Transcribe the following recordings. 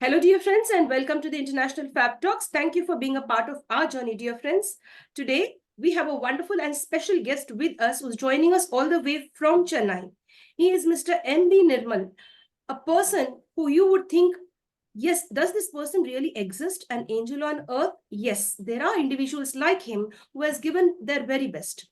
Hello, dear friends, and welcome to the International Fabtalks. Thank you for being a part of our journey, dear friends. Today, we have a wonderful and special guest with us who's joining us all the way from Chennai. He is Mr. M.B.NIRMAL, a person who you would think, yes, does this person really exist, an angel on earth? Yes, there are individuals like him who has given their very best.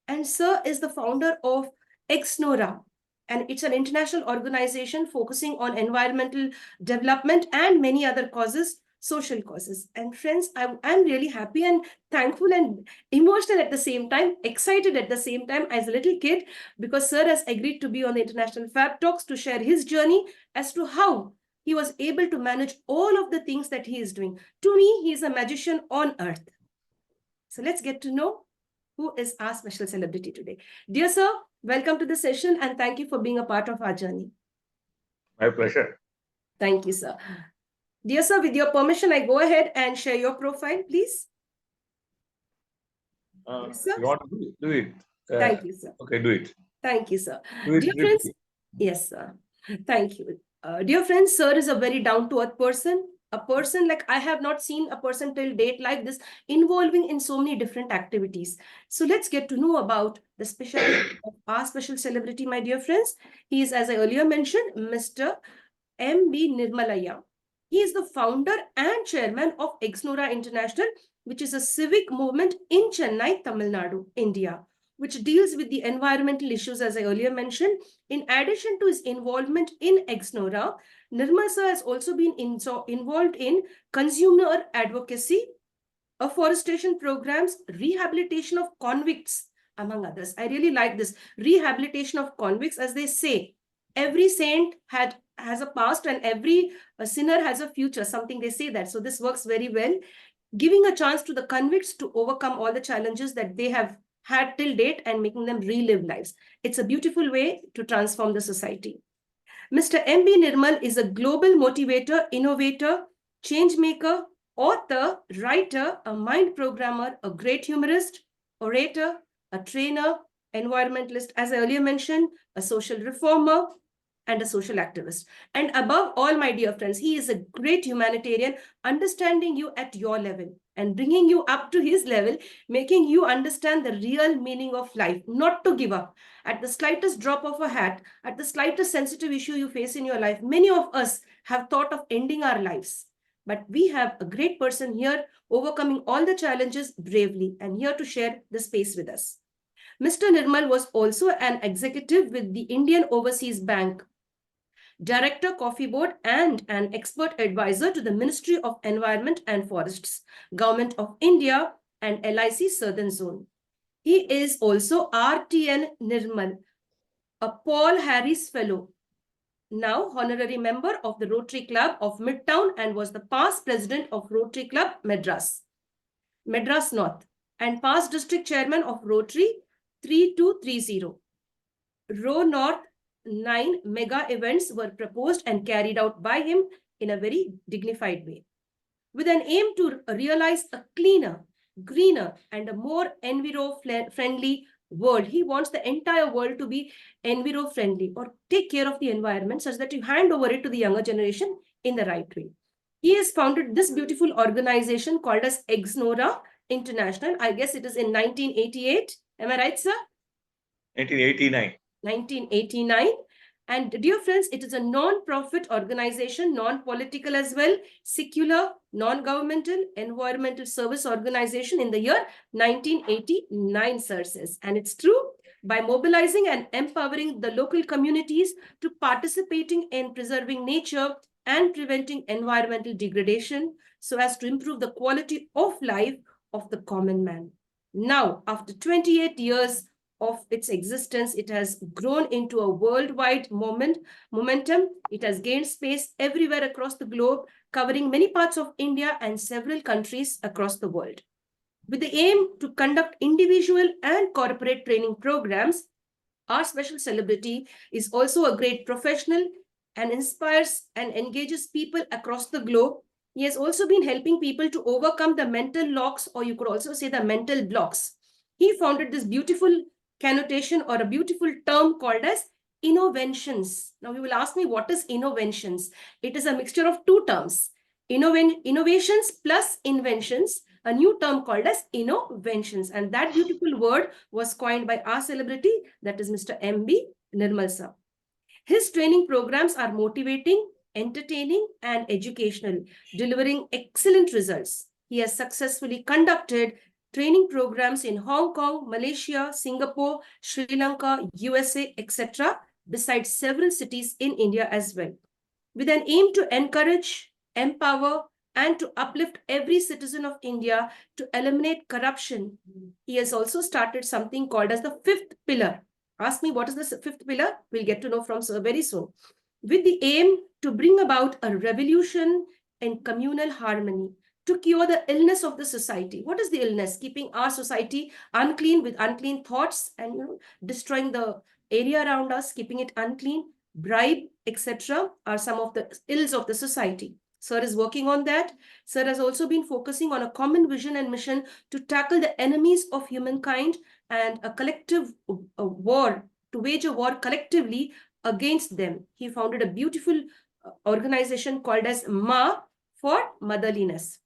And Sir is the founder of Exnora, and it's an international organization focusing on environmental development and many other causes, social causes. And friends, I'm really happy and thankful and emotional at the same time, excited at the same time as a little kid, because Sir has agreed to be on the International Fab Talks to share his journey as to how he was able to manage all of the things that he is doing. To me, he is a magician on earth. So let's get to know who is our special celebrity today. Dear sir, welcome to the session and thank you for being a part of our journey. My pleasure. Thank you, sir. Dear sir, with your permission, I go ahead and share your profile, please. Yes, sir? You want to do it? Thank you, sir. Okay, do it. Thank you, sir. Dear friends, yes, sir. Thank you. Dear friends, sir is a very down-to-earth person. A person like I have not seen a person till date like this involving in so many different activities. So let's get to know about the specialty of our special celebrity, my dear friends. He is, as I earlier mentioned, Mr. M.B.NIRMAL. He is the founder and chairman of Exnora International, which is a civic movement in Chennai, Tamil Nadu, India, which deals with the environmental issues, as I earlier mentioned. In addition to his involvement in Exnora, Nirmal sir has also been involved in consumer advocacy, afforestation programs, rehabilitation of convicts, among others. I really like this. Rehabilitation of convicts, as they say, every saint has a past and every sinner has a future, something they say that. So this works very well, giving a chance to the convicts to overcome all the challenges that they have had till date and making them relive lives. It's a beautiful way to transform the society. Mr. M.B.NIRMAL is a global motivator, innovator, change maker, author, writer, a mind programmer, a great humorist, orator, a trainer, environmentalist, as I earlier mentioned, a social reformer, and a social activist. And above all, my dear friends, he is a great humanitarian, understanding you at your level and bringing you up to his level, making you understand the real meaning of life, not to give up. At the slightest drop of a hat, at the slightest sensitive issue you face in your life, many of us have thought of ending our lives. But we have a great person here overcoming all the challenges bravely and here to share the space with us. Mr. Nirmal was also an executive with the Indian Overseas Bank, Director Coffee Board, and an expert advisor to the Ministry of Environment and Forests, Government of India, and LIC Southern Zone. He is also RTN Nirmal, a Paul Harris Fellow, now honorary member of the Rotary Club of Midtown and was the past president of Rotary Club Madras North, and past district chairman of Rotary 3230. RONORTH 9 mega events were proposed and carried out by him in a very dignified way. With an aim to realize a cleaner, greener, and a more enviro-friendly world. He wants the entire world to be enviro-friendly or take care of the environment such that you hand over it to the younger generation in the right way. He has founded this beautiful organization called as Exnora International. I guess it is in 1988. Am I right, sir? 1989. 1989. And dear friends, it is a non-profit organization, non-political as well, secular, non-governmental, environmental service organization in the year 1989, sir says. And it's true, by mobilizing and empowering the local communities to participating in preserving nature and preventing environmental degradation so as to improve the quality of life of the common man. Now, after 28 years of its existence, it has grown into a worldwide momentum. It has gained space everywhere across the globe, covering many parts of India and several countries across the world. With the aim to conduct individual and corporate training programs, our special celebrity is also a great professional and inspires and engages people across the globe. He has also been helping people to overcome the mental locks, or you could also say the mental blocks. He founded this beautiful connotation or a beautiful term called as innovations. Now you will ask me, what is innovations? It is a mixture of two terms, innovations plus inventions, a new term called as innovations. And that beautiful word was coined by our celebrity, that is Mr. M.B.NIRMAL sir. His training programs are motivating, entertaining, and educational, delivering excellent results. He has successfully conducted training programs in Hong Kong, Malaysia, Singapore, Sri Lanka, USA, etc., besides several cities in India as well, with an aim to encourage, empower, and to uplift every citizen of India to eliminate corruption. He has also started something called as the fifth pillar. Ask me what is the fifth pillar? We'll get to know from sir very soon. With the aim to bring about a revolution in communal harmony, to cure the illness of the society. What is the illness? Keeping our society unclean with unclean thoughts and destroying the area around us, keeping it unclean, bribe, etc. are some of the ills of the society. Sir is working on that. Sir has also been focusing on a common vision and mission to tackle the enemies of humankind and a collective war, to wage a war collectively against them. He founded a beautiful organization called as Ma for Motherliness.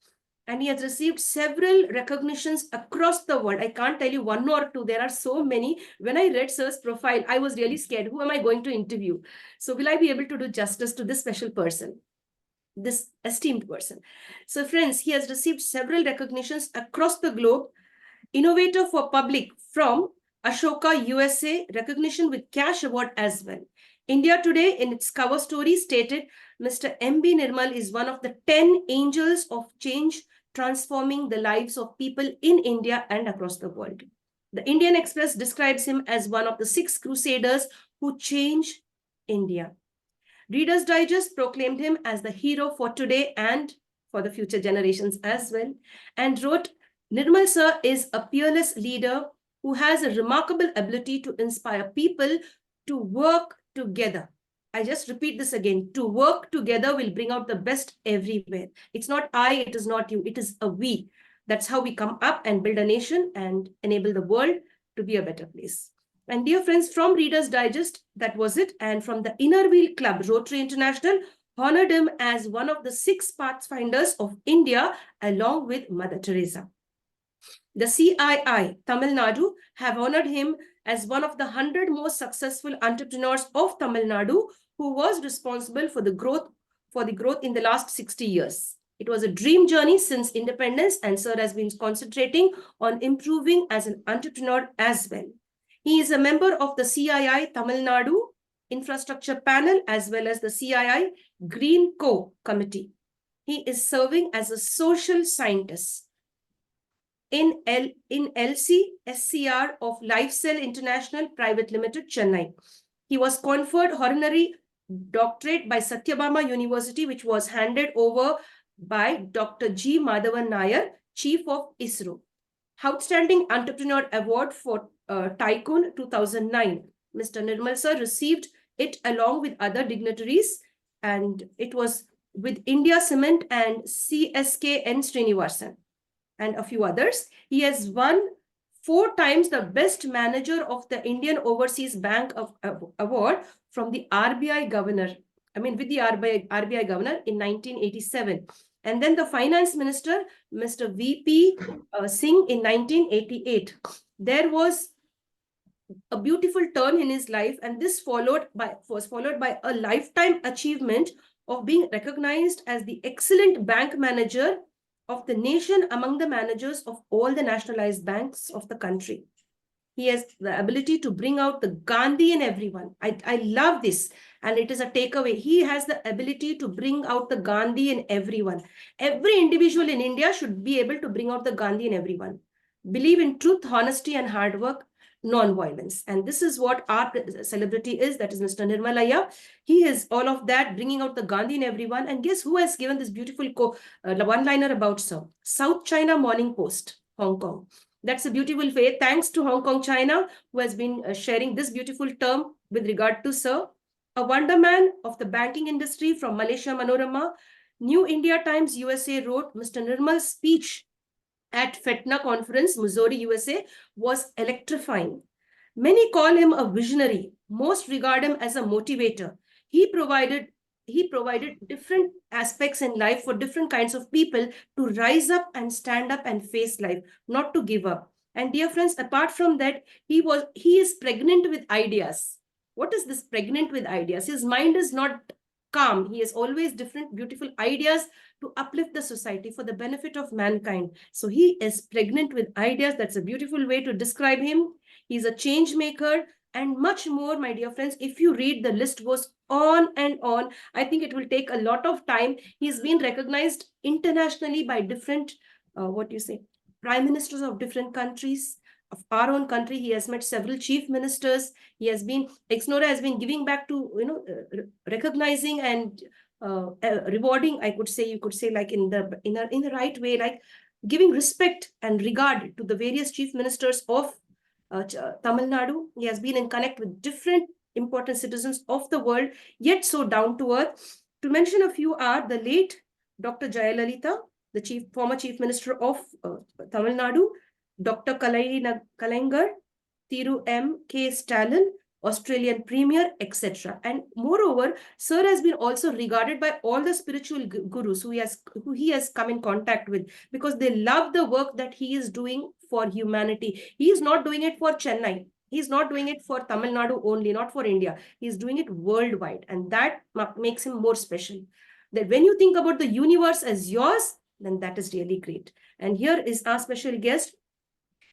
And he has received several recognitions across the world. I can't tell you one or two. There are so many. When I read sir's profile, I was really scared. Who am I going to interview? So will I be able to do justice to this special person, this esteemed person? So friends, he has received several recognitions across the globe. Innovator for Public from Ashoka USA, recognition with cash award as well. India Today, in its cover story, stated Mr. M.B.NIRMAL is one of the 10 angels of change transforming the lives of people in India and across the world. The Indian Express describes him as one of the 6 crusaders who change India. Reader's Digest proclaimed him as the hero for today and for the future generations as well, and wrote, Nirmal sir is a peerless leader who has a remarkable ability to inspire people to work together. I just repeat this again. To work together will bring out the best everywhere. It's not I, it is not you, it is a we. That's how we come up and build a nation and enable the world to be a better place. And dear friends, from Reader's Digest, that was it. And from the Inner Wheel Club, Rotary International honored him as one of the 6 pathfinders of India, along with Mother Teresa. The CII, Tamil Nadu, have honored him as one of the 100 most successful entrepreneurs of Tamil Nadu, who was responsible for the growth in the last 60 years. It was a dream journey since independence, and sir has been concentrating on improving as an entrepreneur as well. He is a member of the CII Tamil Nadu Infrastructure Panel as well as the CII Green Co Committee. He is serving as a social scientist in LC SCR of Lifecell International Private Limited, Chennai. He was conferred honorary doctorate by Satyabama University, which was handed over by Dr. G. Madhavan Nair, Chief of ISRO. Outstanding Entrepreneur Award for Tycoon 2009. Mr. Nirmal sir received it along with other dignitaries, and it was with India Cement and CSKN Srinivasan and a few others. He has won 4 times the Best Manager of the Indian Overseas Bank Award from the RBI Governor. With the RBI Governor in 1987. And then the Finance Minister, Mr. V.P. Singh in 1988. There was a beautiful turn in his life, and this was followed by a lifetime achievement of being recognized as the excellent bank manager of the nation among the managers of all the nationalized banks of the country. He has the ability to bring out the Gandhi in everyone. I love this, and it is a takeaway. He has the ability to bring out the Gandhi in everyone. Every individual in India should be able to bring out the Gandhi in everyone. Believe in truth, honesty, and hard work, non-violence. And this is what our celebrity is, that is Mr. Nirmal Ayya. He is all of that, bringing out the Gandhi in everyone. And guess who has given this beautiful one-liner about sir? South China Morning Post, Hong Kong. That's a beautiful way. Thanks to Hong Kong, China, who has been sharing this beautiful term with regard to sir. A wonder man of the banking industry from Malaysia Manorama. New India Times USA wrote, Mr. Nirmal's speech at FETNA conference, Missouri, USA, was electrifying. Many call him a visionary, most regard him as a motivator. He provided different aspects in life for different kinds of people to rise up and stand up and face life, not to give up. And dear friends, apart from that, he is pregnant with ideas. What is this pregnant with ideas? His mind is not calm. He has always different beautiful ideas to uplift the society for the benefit of mankind. So he is pregnant with ideas. That's a beautiful way to describe him. He's a change maker and much more, my dear friends. If you read, the list goes on and on. I think it will take a lot of time. He's been recognized internationally by different, what do you say, prime ministers of different countries. Of our own country, he has met several chief ministers. Exnora has been giving back to, recognizing and rewarding, I could say, you could say, like in the right way, like giving respect and regard to the various chief ministers of Tamil Nadu. He has been in connect with different important citizens of the world, yet so down to earth. To mention a few are the late Dr. Jayalalitha, the former chief minister of Tamil Nadu, Dr. Kalaingar, Thiru M.K. Stalin, Australian Premier, etc. And moreover, Sir has been also regarded by all the spiritual gurus who he has come in contact with, because they love the work that he is doing for humanity. He is not doing it for Chennai. He's not doing it for Tamil Nadu only, not for India. He's doing it worldwide. And that makes him more special. That when you think about the universe as yours, then that is really great. And here is our special guest.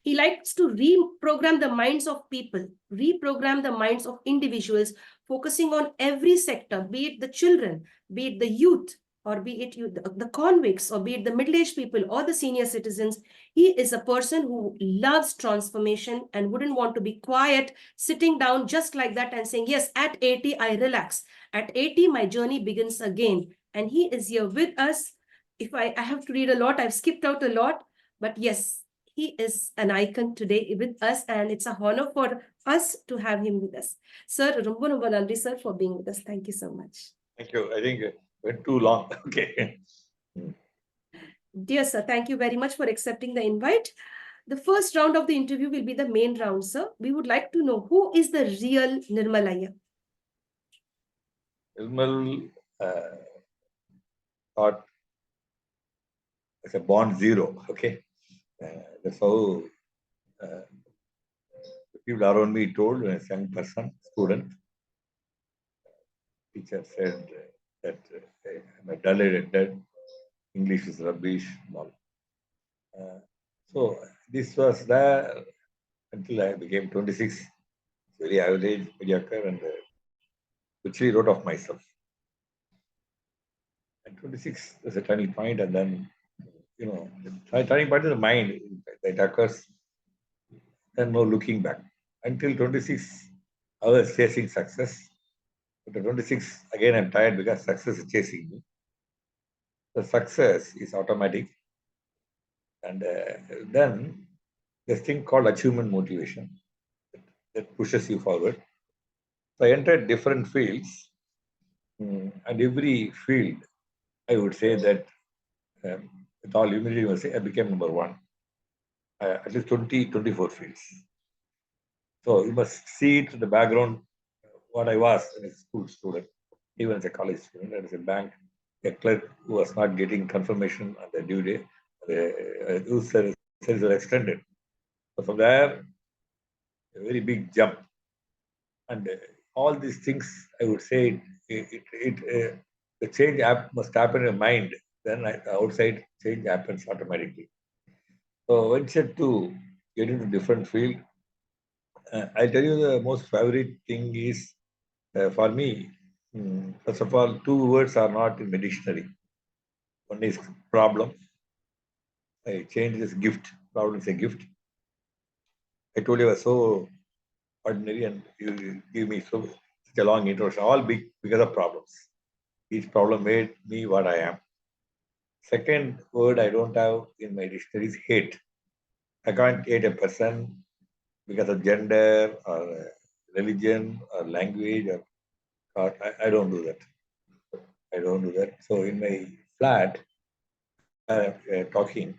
He likes to reprogram the minds of people, reprogram the minds of individuals, focusing on every sector, be it the children, be it the youth, or be it the convicts, or be it the middle-aged people or the senior citizens. He is a person who loves transformation and wouldn't want to be quiet, sitting down just like that and saying, yes, at 80, I relax. At 80, my journey begins again. And he is here with us. If I have to read a lot, I've skipped out a lot, but yes, he is an icon today with us, and it's a honor for us to have him with us. Sir, Rumbo Rumbo Nandri, sir, for being with us. Thank you so much. Thank you. I think it went too long. Okay. Dear sir, thank you very much for accepting the invite. The first round of the interview will be the main round, sir. We would like to know, who is the real Nirmalaya? Nirmal thought as a bond zero. Okay. That's how the people around me told when I was a young person, student. Teacher said that I'm a dull-headed, English is rubbish. So this was there until I became 26. Very average, mediocre, and literally wrote off myself. And 26 was a turning point, and then, the turning point is the mind that occurs, then no looking back. Until 26, I was chasing success. But at 26, again, I'm tired because success is chasing me. The success is automatic. And then this thing called achievement motivation that pushes you forward. So I entered different fields, and every field, I would say that with all humility, I became number one. At least 20, 24 fields. So you must see it in the background, what I was as a school student, even as a college student, as a bank, a clerk who was not getting confirmation on the due date, the youth service were extended. So from there, a very big jump. And all these things, I would say, the change must happen in the mind. Then the outside change happens automatically. So venture to get into different field. I'll tell you the most favorite thing is for me. First of all, two words are not in the dictionary. One is problem. I changed this gift. Problem is a gift. I told you I was so ordinary, and you give me such a long introduction. All big because of problems. Each problem made me what I am. Second word I don't have in my dictionary is hate. I can't hate a person because of gender or religion or language or caste. I don't do that. I don't do that. So in my flat, talking,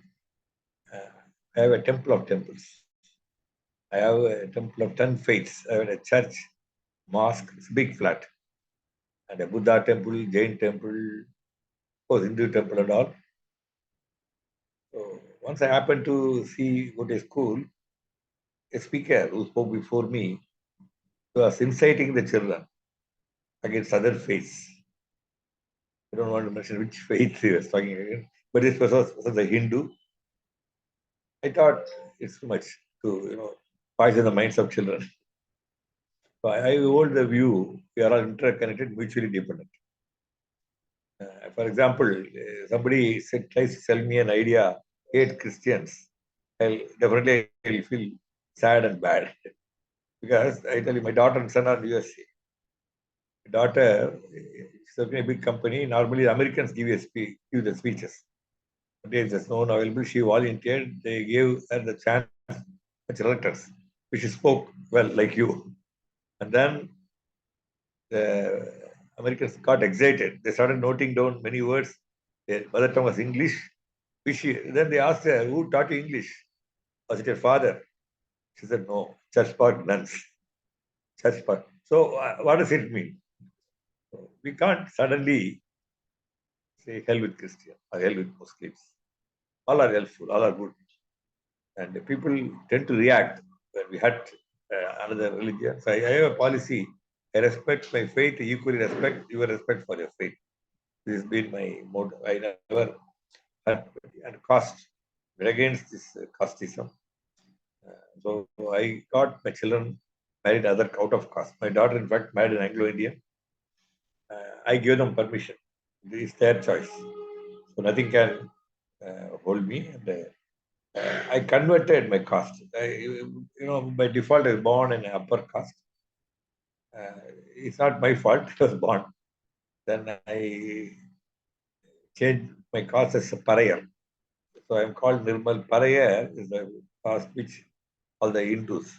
I have a temple of temples. I have a temple of 10 faiths. I have a church mosque. It's a big flat. And a Buddha temple, Jain temple, of course, Hindu temple and all. So once I happened to go to a school, a speaker who spoke before me was inciting the children against other faiths. I don't want to mention which faith he was talking against, but this was a Hindu. I thought it's too much to poison the minds of children. So I hold the view we are all interconnected, mutually dependent. For example, somebody tries to sell me an idea, hate Christians, I'll definitely feel sad and bad. Because I tell you, my daughter and son are in USA. My daughter is working in a big company. Normally, Americans give the speeches. Today, there's no one available. She volunteered. They gave her the chance as electors, which she spoke well, like you. And then the Americans got excited. They started noting down many words. Their mother tongue was English. Then they asked her, who taught you English? Was it your father? She said, no, church park nuns. Church park. So what does it mean? We can't suddenly say hell with Christian or hell with Muslims. All are helpful, all are good. And people tend to react when we hurt another religion. So I have a policy. I respect my faith, equally respect your respect for your faith. This has been my motto. I never hurt and caste. We're against this casteism. So I got my children married out of caste. My daughter, in fact, married an Anglo-Indian. I gave them permission. This is their choice. So nothing can hold me. And I converted my caste. By default, I was born in upper caste. It's not my fault. I was born. Then I changed my caste as a Parayar. So I'm called Nirmal. Parayar is the caste which all the Hindus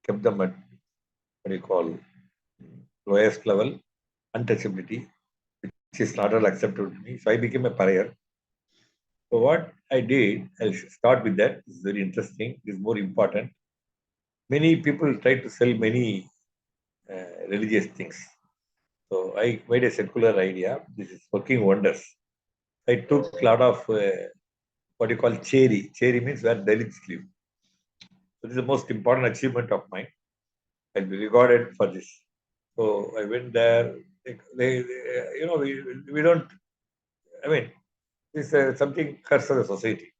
kept them at what do you call lowest level, untouchability, which is not all acceptable to me. So I became a Parayar. So what I did, I'll start with that. This is very interesting. This is more important. Many people try to sell many religious things. So I made a secular idea. This is working wonders. I took a lot of what you call cherry. Cherry means where Dalits live. So this is the most important achievement of mine. I'll be rewarded for this. So I went there. We don't. I mean, this is something curse of the society.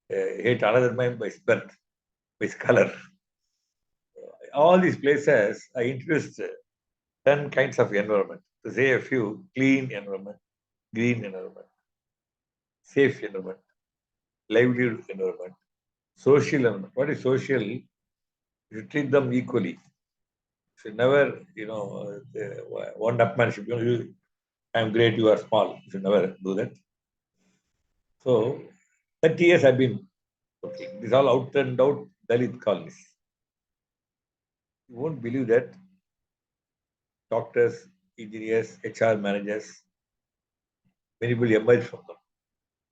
Hate another man by his birth, by his color. All these places, I introduced 10 kinds of environment. To say a few, clean environment, green environment, safe environment, livelihood environment, social environment. What is social? You treat them equally. You should never, one upmanship. I'm great, you are small. You should never do that. So, 30 years I've been working. These all out and out Dalit colonies. You won't believe that doctors, engineers, HR managers, many people emerge from them.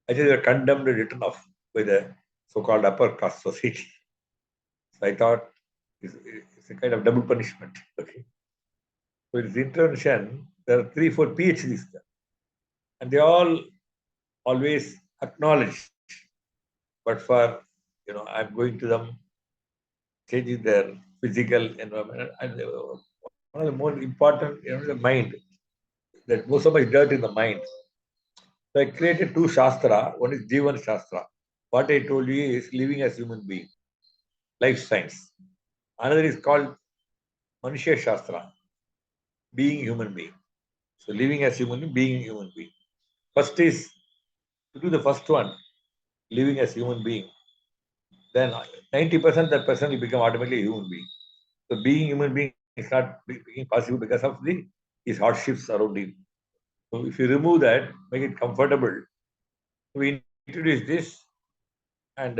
Actually, they were condemned and written off by the so-called upper caste society. So I thought it's a kind of double punishment. Okay. So in this intervention, there are 3-4 PhDs there. And they all always acknowledge. But for, I'm going to them, changing their physical environment. And one of the more important, the mind. That most so much dirt in the mind. So I created 2 Shastra. One is Jivan Shastra. What I told you is living as human being, life science. Another is called Manushya Shastra, being human being. So living as human being, being human being. First is to do the first one, living as human being. Then 90% that person will become automatically a human being. So being human being is not being possible because of his hardships around him. So if you remove that, make it comfortable. We introduce this, and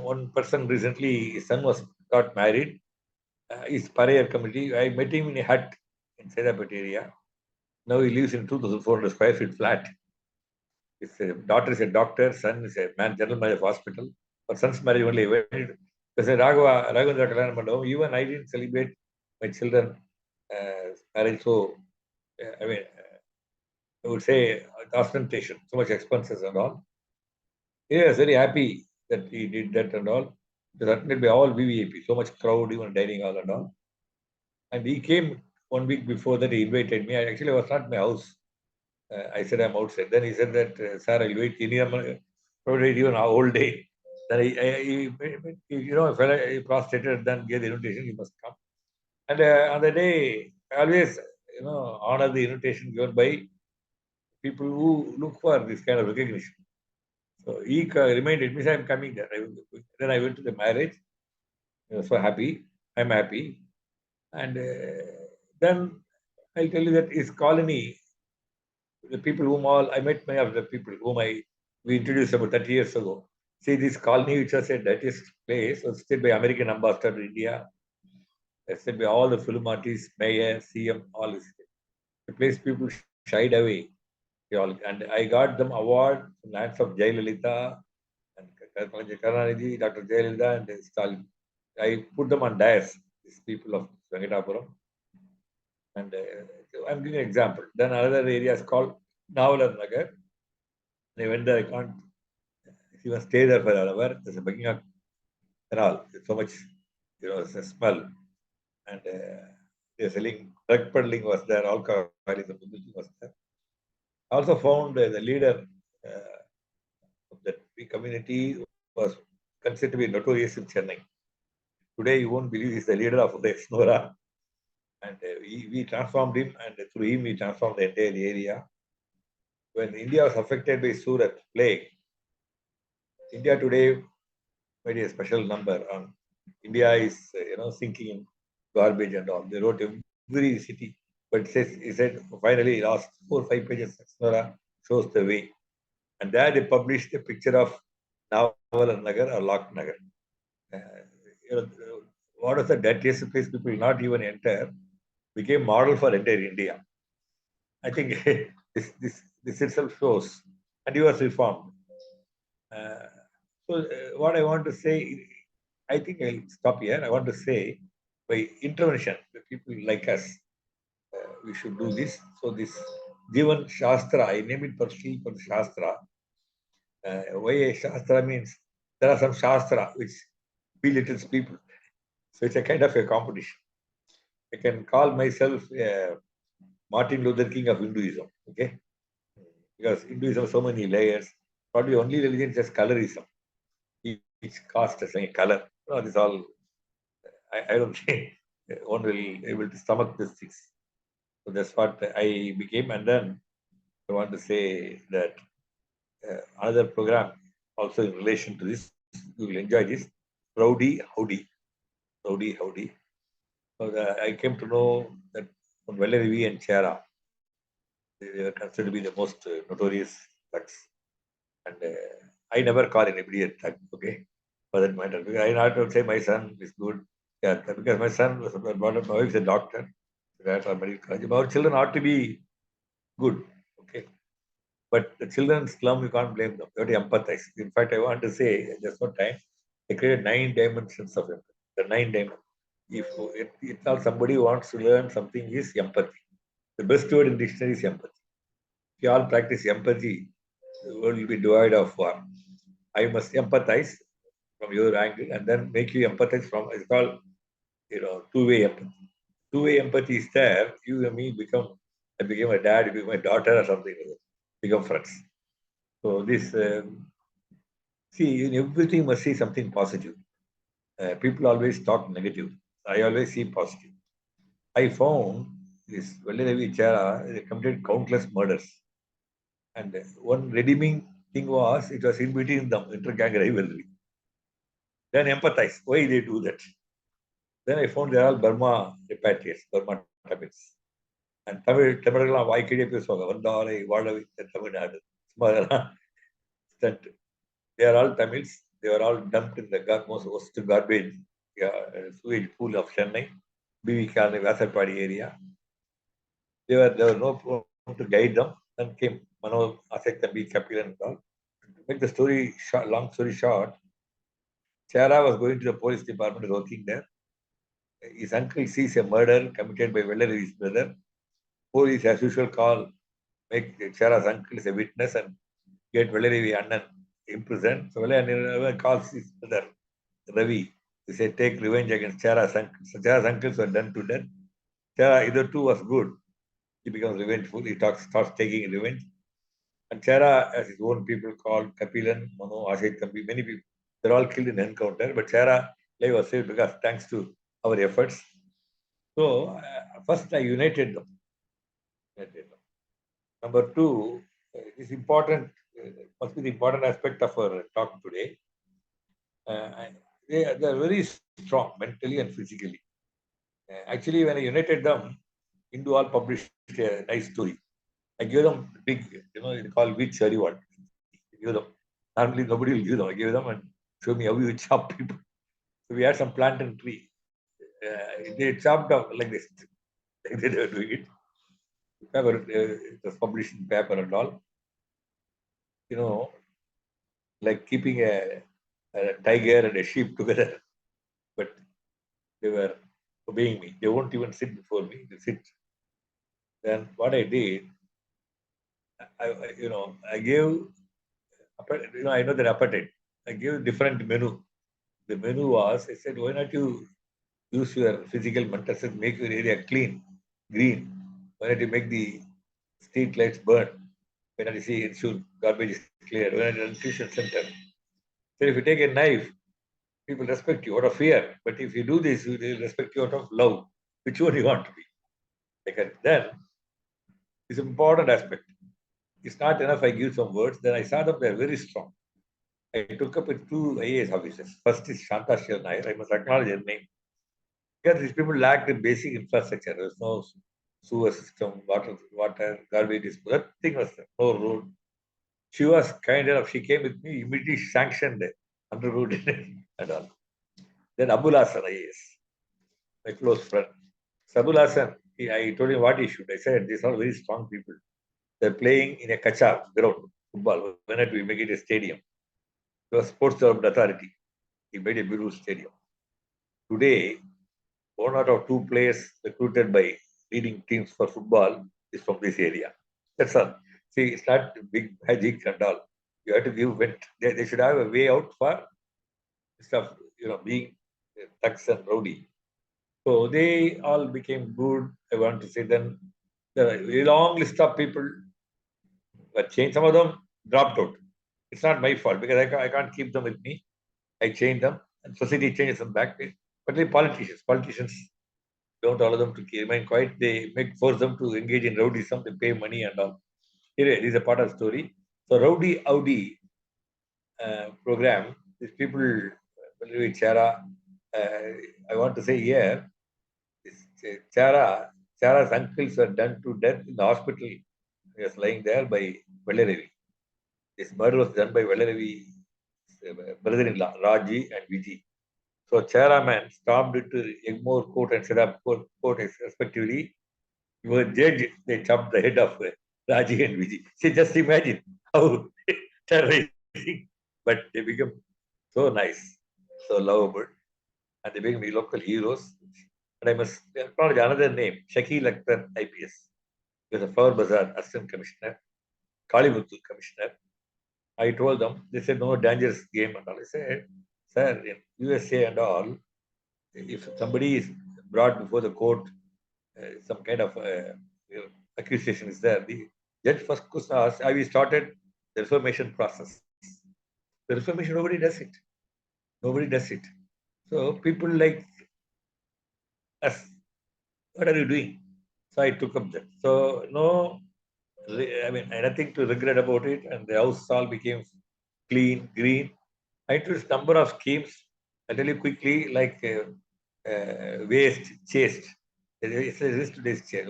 one person recently, his son got married. His Parayar community. I met him in a hut in Sedapet area. Now he lives in 2,400 square feet flat. His daughter is a doctor, son is a general manager of hospital. For son's marriage only, I went. I said, Raghavendra Kalyanam Mandapam. Even I didn't celebrate my children marriage. So, I mean, I would say ostentation, so much expenses and all. He was very happy that he did that and all. It was attended by all VVIP, so much crowd, even dining hall and all. And he came 1 week before that, he invited me. I actually was not in my house. I said, I'm outside. Then he said that, sir, I'll wait probably even a whole day. Then if I prostrated, then gave the invitation, you must come. And on the day, I always, honor the invitation given by people who look for this kind of recognition. So he reminded me, I'm coming there. Then I went to the marriage. I was so happy. I'm happy. And then I'll tell you that his colony, the people whom all I met, many of the people whom we introduced about 30 years ago. See, this colony, which was a dirtiest place, was stayed by American ambassador to India, stayed by all the film artists, mayor, CM, all this. The place people shied away. And I got them award from the hands of Jayalalitha and Karunanidhi, Dr. Jayalalitha, and Stalin. I put them on dais, these people of Venkatapuram. And I'm giving an example. Then another area is called Navalar Nagar. They went there, I can't even stay there for an hour. There's a Buckingham Canal. There's so much, it's a smell. And they're selling, drug peddling was there, alcoholism was there. I also found the leader of that community was considered to be notorious in Chennai. Today, you won't believe he's the leader of the Exnora. And we transformed him, and through him, we transformed the entire area. When India was affected by Surat plague, India today made a special number on India is sinking in garbage and all. They wrote every city, but he said finally last 4 or 5 pages Exnora shows the way, and there they published a picture of Naval Nagar or Lok Nagar. What was the dirtiest place people not even enter became model for entire India. I think this itself shows, and he was reformed. So what I want to say, I think I'll stop here. I want to say, by intervention, the people like us, we should do this. So this Jivan Shastra, I name it personally for Shastra. Why a Shastra means there are some Shastra which belittles people. So it's a kind of a competition. I can call myself Martin Luther King of Hinduism, okay? Because Hinduism has so many layers. Probably only religion is just colorism. Each caste has a color. This all, I don't think one will be able to stomach this things. So that's what I became. And then I want to say that another program also in relation to this, you will enjoy this. Rowdy Howdy. Rowdy Howdy. So I came to know that on Vallaravi and Chera, they were considered to be the most notorious thugs. And I never call anybody a thug, okay? For that matter. Because I not to say my son is good. Yeah, because my son was brought up, my wife is a doctor. That or medical college. Our children ought to be good, okay? But the children's slum, you can't blame them. You have to empathize. In fact, I want to say, just one time, I created 9 dimensions of empathy. The 9 dimensions. If it's all somebody who wants to learn something is empathy. The best word in dictionary is empathy. If you all practice empathy, the world will be devoid of war. I must empathize from your angle and then make you empathize from, it's called, two-way empathy. Two-way empathy is there. You and me I became a dad, you become a daughter or something like that. Become friends. So this, see, in everything must see something positive. People always talk negative. I always see positive. I found this Vallaravi Chera, they committed countless murders. And one redeeming thing was, it was in between them, inter-gang rivalry. Then empathize, why they do that. Then I found they are all Burma repatriates, Burma Tamils. And Tamil வாய்க்கடியே பேசுவாங்க வந்தாலே வாழ வைத்த Tamil Nadu they are all Tamils. They were all dumped in the most worst garbage sewage pool of Chennai, BV Vasarpadi area. There were no one to guide them. Then came Mano Asek Tambi Kapil and all. To make the story short, long story short, Chara was going to the police department working there. His uncle sees a murder committed by Vellari's brother. Police, as usual, make Chera's uncle as a witness and get Vellari Annan imprisoned. So Vellari calls his brother, Ravi. He said, take revenge against Chera's uncles. So Chera's uncles were done to death. Chera, either two was good. He becomes revengeful. He starts taking revenge. And Chera has his own people called Kapilan, Mano, Ashit Kampi, many people. They're all killed in encounter. But Chera life was saved because thanks to our efforts. So first I united them. Number two, is important, must be the important aspect of our talk today. They are very strong mentally and physically. Actually, when I united them, Hindu all published a nice story. I gave them big, it's called which reward. I gave them. Normally, nobody will give them. I gave them and show me how you chop people. So we had some plantain tree. They chopped up like this. Like they were doing it. Paper, it was published in paper and all. Like keeping a tiger and a sheep together. But they were obeying me. They won't even sit before me. They sit. Then what I did, I gave, I know that appetite. I gave different menu. The menu was, I said, why not you use your physical mental strength, make your area clean, green. Why not you make the street lights burn? Why not you see ensure garbage is clear? Why not you run tuition center? So if you take a knife, people respect you out of fear. But if you do this, they'll respect you out of love. Which one you want to be? Then it's an important aspect. It's not enough I give some words. Then I saw them, they're very strong. I took up with two IAS officers. First is Shanta Shiv Nair. I must acknowledge her name. Because these people lacked the basic infrastructure. There was no sewer system, water, garbage disposal. Nothing was there. No road. She was kind enough. She came with me, immediately sanctioned the underwood and all. Then Abul Hassan IAS, my close friend. Abul Hassan, I told him what he should. I said, these are very strong people. They're playing in a kacha ground, football. Why not we make it a stadium? It was Sports Development Authority. He made a beautiful stadium. Today, one out of two players recruited by leading teams for football is from this area. That's all. See, it's not big magic and all. You have to give vent. They should have a way out for stuff, being thugs and rowdy. So they all became good. I want to say then the long list of people were changed. Some of them dropped out. It's not my fault because I can't keep them with me. I change them and society changes them back. But politicians don't allow them to remain quiet. They force them to engage in rowdyism. They pay money and all. Anyway, this is a part of the story. So Rowdy Audi program, these people, Chara, I want to say here, Chara's uncles were done to death in the hospital. He was lying there by Vellari. This murder was done by Vellari's brother-in-law, Raji and Viji. So Chara stormed into Egmore court and set up court respectively. He was judge. They chopped the head of Raji and Viji. See, just imagine how terrorizing. But they become so nice, so lovable, and they became local heroes. And I must acknowledge another name, Shakil Akhtar IPS. He was a Flower Bazaar Assistant Commissioner, Kalibuttu Commissioner. I told them, they said, no, dangerous game and all. I said, sir, in USA and all, if somebody is brought before the court, some kind of accusation is there, the judge first question asks, have you started the reformation process? The reformation, nobody does it. Nobody does it. So people like us, what are you doing? So I took up that. So no, nothing to regret about it. And the house all became clean, green. I introduced number of schemes. I'll tell you quickly, like waste, chaste. It's a risk today's change.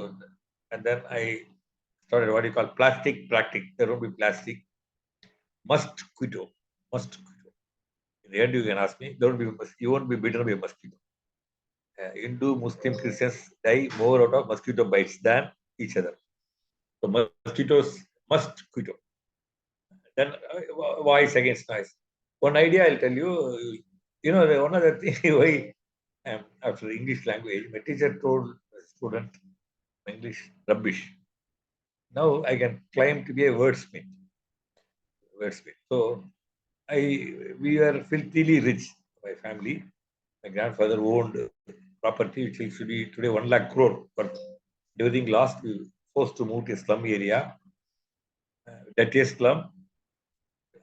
And then I started what you call plastic practic. There won't be plastic. Mosquito. In the end, you can ask me, you won't be bitten by a mosquito. Hindu, Muslim, Christians die more out of mosquito bites than each other. So mosquitoes, mosquito. Then voice against noise. One idea I'll tell you, one other thing, why after English language, my teacher told a student, English rubbish. Now I can claim to be a wordsmith. So we were filthily rich. My family, my grandfather owned property which used to be today 1 lakh crore, but during last we were forced to move to a slum area, dirtiest slum.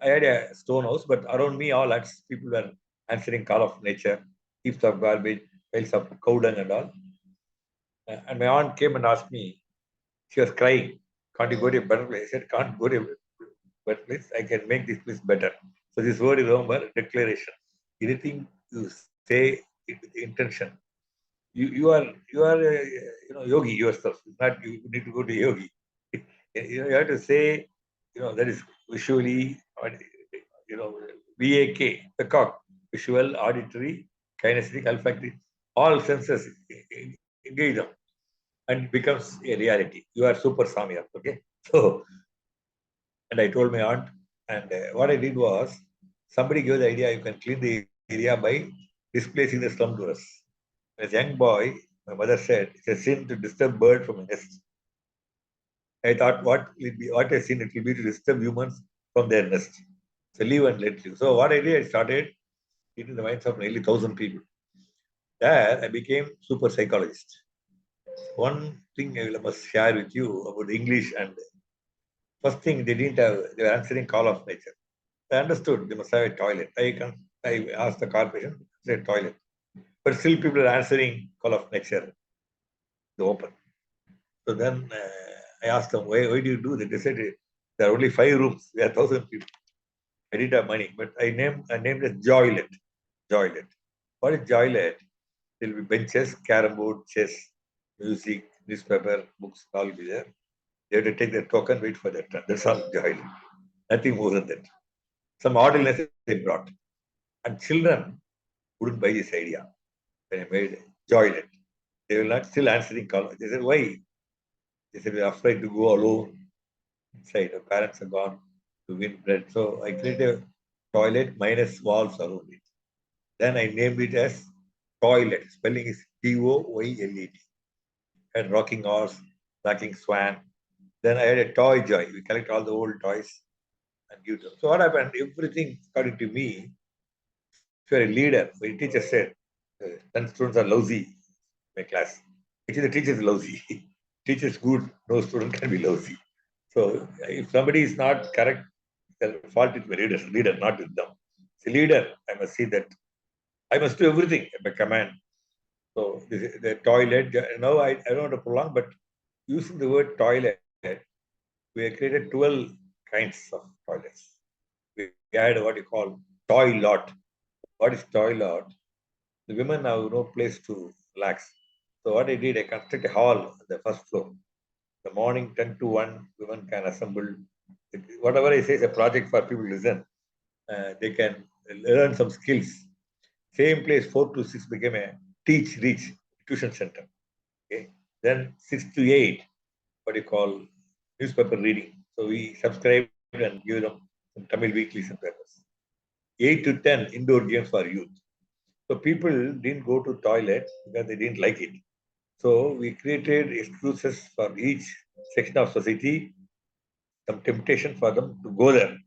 I had a stone house, but around me all huts people were answering call of nature, heaps of garbage, piles of cow dung and all. And my aunt came and asked me, she was crying, can't you go to a better place? I said, can't go to a better place. I can make this place better. So this word is remember, declaration. Anything you say with intention. You are yogi yourself. It's not you need to go to yogi. You have to say, that is visually, VAK, the cock, visual, auditory, kinesthetic, olfactory, all senses engage them and becomes a reality. You are super samya, okay? So, and I told my aunt, and what I did was, somebody gave the idea you can clean the area by displacing the slum dwellers. As a young boy, my mother said, it's a sin to disturb bird from a nest. I thought, what a sin it will be to disturb humans from their nest. So live and let live. So what I did, I started in the minds of nearly 1,000 people. There, I became super psychologist. One thing I must share with you about English and first thing they didn't have, they were answering call of nature. I understood they must have a toilet. I asked the corporation, say toilet. But still people are answering call of nature, the open. So then I asked them, why do you do that? They said, there are only 5 rooms. We are 1,000 people. I didn't have money, but I named it Joylet. Joylet. What is Joylet? There will be benches, carom board, chess, music, newspaper, books, all be there. They have to take their token, wait for their turn. That's all Joylet. Nothing more than that. Some oddness they brought. And children wouldn't buy this idea. When I made Joylet, they will not still answering call. They said, why? They said, we're afraid to go alone inside. Our parents are gone to win bread. So I created a toilet minus walls around it. Then I named it as Toilet. Spelling is Toylet. Had rocking horse, rocking swan. Then I had a toy joy. We collect all the old toys and give them. So what happened? Everything, according to me, if you're a leader, the teacher said, 10 students are lousy in my class. Actually, the teacher is lousy. Teacher is good, no student can be lousy. So if somebody is not correct, the fault is the leader, not with them. It's a leader, I must see that I must do everything by command. So the toilet, now I don't want to prolong, but using the word toilet, we have created 12 kinds of toilets. We had what you call toy lot. What is toy lot? The women have no place to relax. So what I did, I constructed a hall on the first floor. The morning 10 to 1, women can assemble. Whatever I say is a project for people to listen. They can learn some skills. Same place, 4 to 6 became a teach reach tuition center. Okay. Then 6 to 8, what you call newspaper reading. So we subscribed and give them some Tamil weeklies and papers. 8 to 10, indoor games for youth. So people didn't go to toilet because they didn't like it. So we created excuses for each section of society, some temptation for them to go there.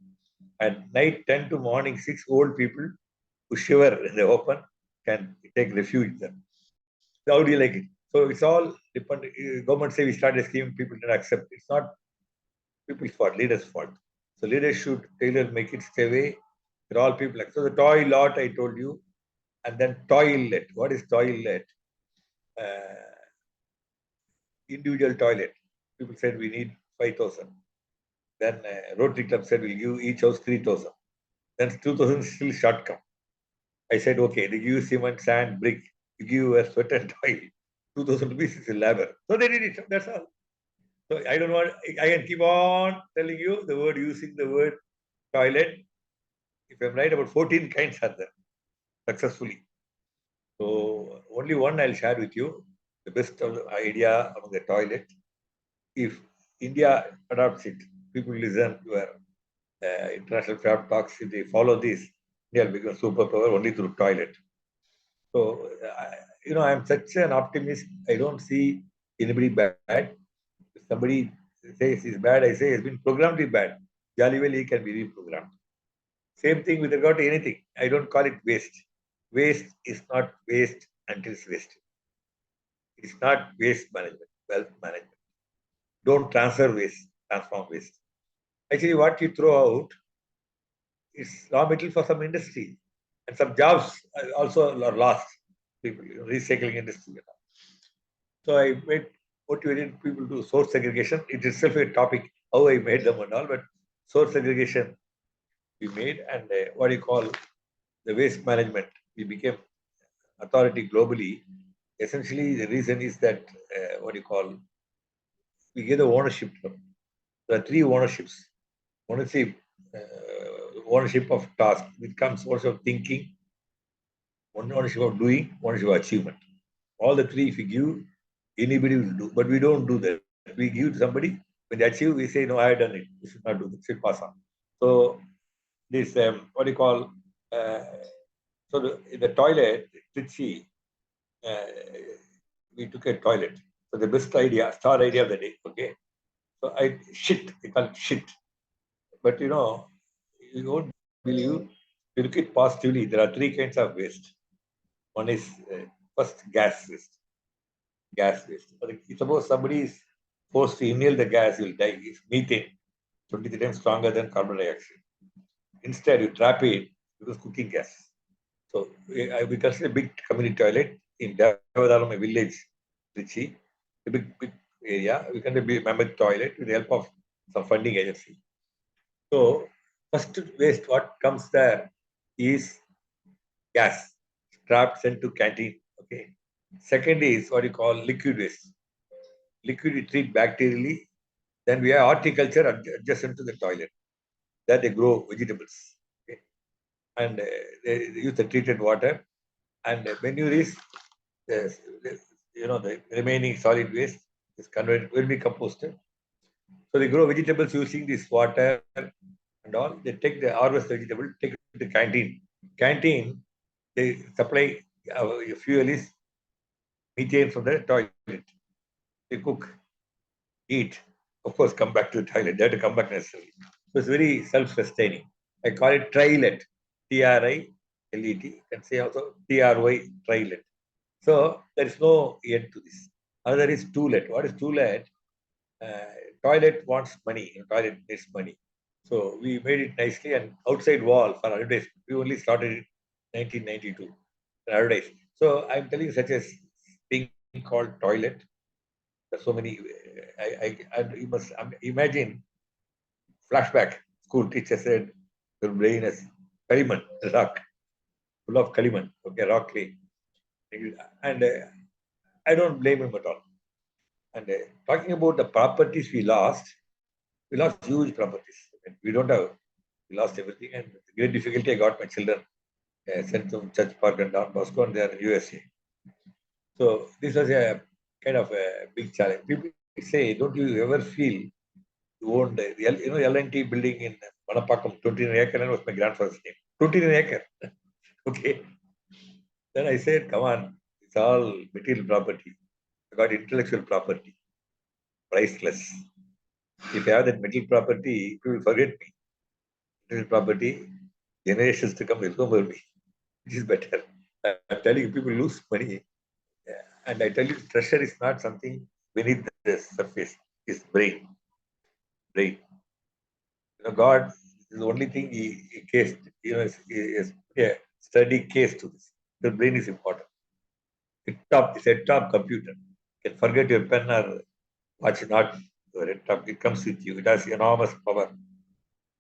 At night 10 to morning 6, old people who shiver in the open can take refuge there. So how do you like it? So it's all dependent. Government say we started a scheme, people didn't accept. It's not people's fault, leaders' fault. So leaders should tailor, make it stay away. They're all people like so. The toy lot I told you, and then toilet. What is toilet? Uh, Individual toilet. People said we need 5,000. Then Rotary Club said we'll give each house 3,000. Then 2,000 still short come. I said okay, they give you cement, sand, brick. You give a sweat and toil. 2,000 rupees is a labor. So they did it. That's all. So I don't want. I can keep on telling you the word using the word toilet. If I'm right, about 14 kinds are there successfully. So only one I'll share with you. The best of the idea among the toilet. If India adopts it, people listen to our international Fabtalks. If they follow this, India will become superpower only through toilet. So, I'm such an optimist. I don't see anybody bad. If somebody says he's bad, I say he's been programmed to be bad. Jolly well, he can be reprogrammed. Same thing with regard to anything. I don't call it waste. Waste is not waste until it's wasted. It's not waste management, wealth management. Don't transfer waste, transform waste. Actually, what you throw out is raw material for some industry. And some jobs also are lost. People, recycling industry. So I made motivated people to source segregation. It is itself a topic, how I made them and all, but source segregation we made, and what you call the waste management. We became authority globally. Essentially, the reason is that what you call we gave the ownership to them. There are three ownerships. One is the ownership of task, which comes ownership of thinking, one ownership of doing, ownership of achievement. All the three, if you give, anybody will do, but we don't do that. We give to somebody, when they achieve, we say, no, I have done it. You should not do this, should pass on. So, this, what do you call, so in the toilet, Trichy, we took a toilet. So the best idea, star idea of the day, okay? So they call it shit. But you won't believe, you look at positively, there are three kinds of waste. One is first gas waste. Gas waste. Suppose somebody is forced to inhale the gas, he will die. It's methane, 23 times stronger than carbon dioxide. Instead, you trap it because cooking gas. So we consider a big community toilet in Devadaram village, Trichy, a big area. We can be a mammoth toilet with the help of some funding agency. So first waste, what comes there is gas, trapped sent to canteen. Okay. Second is what you call liquid waste. Liquid we treat bacterially. Then we have horticulture adjacent to the toilet. There they grow vegetables. Okay. And they use the treated water. And when you reach the remaining solid waste is converted, will be composted. So they grow vegetables using this water and all. They take the harvest vegetable, take it to the canteen. Canteen, they supply fuel is methane from the toilet. They cook, eat, of course, come back to the toilet. They have to come back necessarily. So it's very self-sustaining. I call it trilet, Trilet. You can say also Try, trilet. So there is no end to this. Another is toolet. What is toolet? Toilet wants money. Toilet needs money. So we made it nicely, and outside wall for advertising. We only started it 1992 advertising. So I'm telling you such a thing called toilet. There's so many. You must imagine flashback. School teacher said your brain is Kaliman, rock, full of Kaliman. Okay, rock clay. And I don't blame him at all. And talking about the properties we lost huge properties. We don't have, we lost everything. And with great difficulty, I got my children sent to Church Park and Don Bosco, and they are in USA. So this was a kind of a big challenge. People say, don't you ever feel you owned the L&T building in Manapakam, 29 acre, and was my grandfather's name. 29 acre. Okay. Then I said, come on, it's all material property. I got intellectual property, priceless. If I have that material property, people will forget me. Intellectual property, generations to come will remember me. It is better. I'm telling you, people lose money. And I tell you, treasure is not something beneath the surface. It's brain. Brain. God is the only thing he cased, is a study case to this. The brain is important. It's a top computer. You can forget your pen or watch not your laptop. It comes with you. It has enormous power.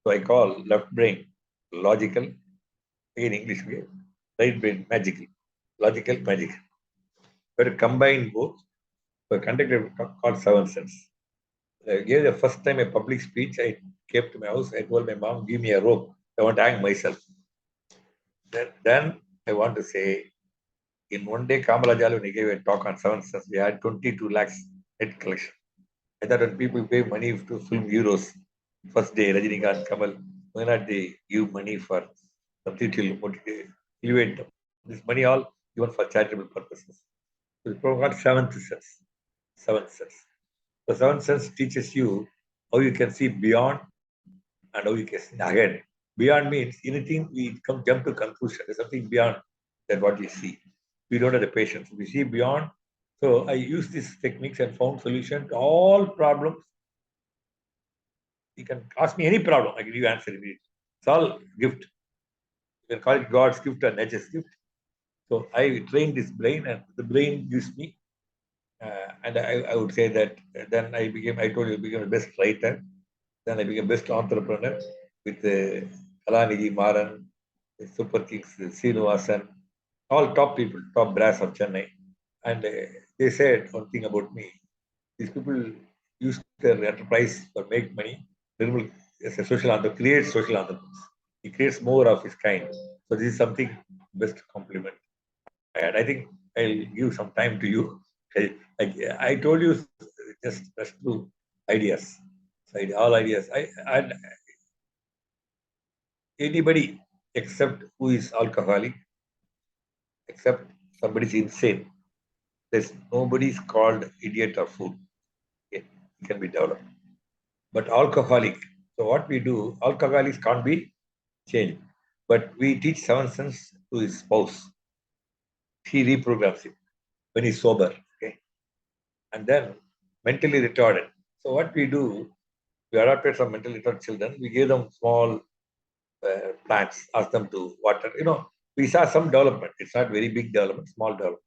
So I call left brain logical, in English way, right brain magical, logical, magical. But to combine both, so I conducted called Seven Sense. I gave the first time a public speech. I came to my house. I told my mom, give me a rope. I want to hang myself. Then I want to say, in one day, Kamalajalu, when he gave a talk on Seven Sense, we had 22 lakhs net collection. I thought when people pay money to film heroes, first day, Rajinikanth, Kamal, why not they give money for something to elevate them? This money all even for charitable purposes. So the program got seventh sense. Seventh sense. The seventh sense teaches you how you can see beyond and how you can see ahead. Beyond means anything we jump to conclusion. There's something beyond than what we see. We don't have the patience. We see beyond. So I use these techniques and found solution to all problems. You can ask me any problem, I can give you answer immediately. It's all gift. You can call it God's gift or nature's gift. So I trained this brain, and the brain gives me. And I would say that then I told you, I became the best writer. Then I became best entrepreneur with Kalanidhi Maran, Super Kings, Srinivasan, all top people, top brass of Chennai. And they said one thing about me. These people use their enterprise for make money. Nirmal as a social entrepreneur creates social entrepreneurs. He creates more of his kind. So this is something best compliment. And I think I'll give some time to you. I told you just through ideas. All ideas. And anybody except who is alcoholic, except somebody's insane. There's nobody's called idiot or fool. Okay? It can be developed. But alcoholic. So what we do, alcoholics can't be changed. But we teach seven sense to his spouse. He reprograms him when he's sober. Okay. And then mentally retarded. So what we do, we adopted some mentally retarded children. We gave them small plants, ask them to water. We saw some development. It's not very big development, small development.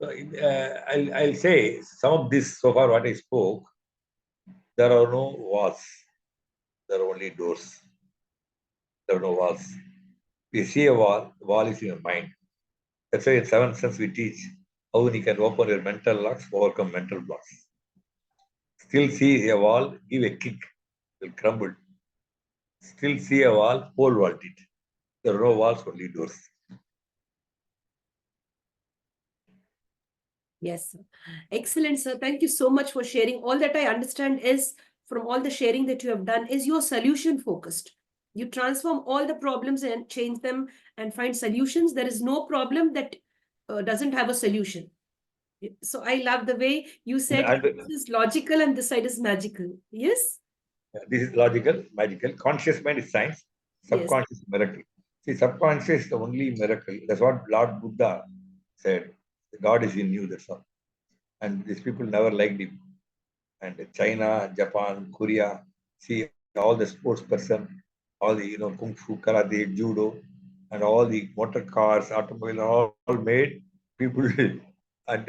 So I'll say some of this so far what I spoke, there are no walls. There are only doors. There are no walls. We see a wall, the wall is in your mind. That's why in seven sense we teach how you can open your mental locks, overcome mental blocks. Still see a wall, give a kick, it will crumble. Still see a wall, pole vault it. There are no walls, only doors. Yes, sir. Excellent, sir. Thank you so much for sharing. All that I understand is from all the sharing that you have done is you're solution focused. You transform all the problems and change them and find solutions. There is no problem that doesn't have a solution. So I love the way you said this is logical and this side is magical. Yes? This is logical, magical. Conscious mind is science. Subconscious is miracle. See, subconscious is the only miracle. That's what Lord Buddha said. God is in you, that's all. And these people never liked him. And China, Japan, Korea, see all the sports person, all the kung fu, karate, judo, and all the motor cars, automobile, all made people. And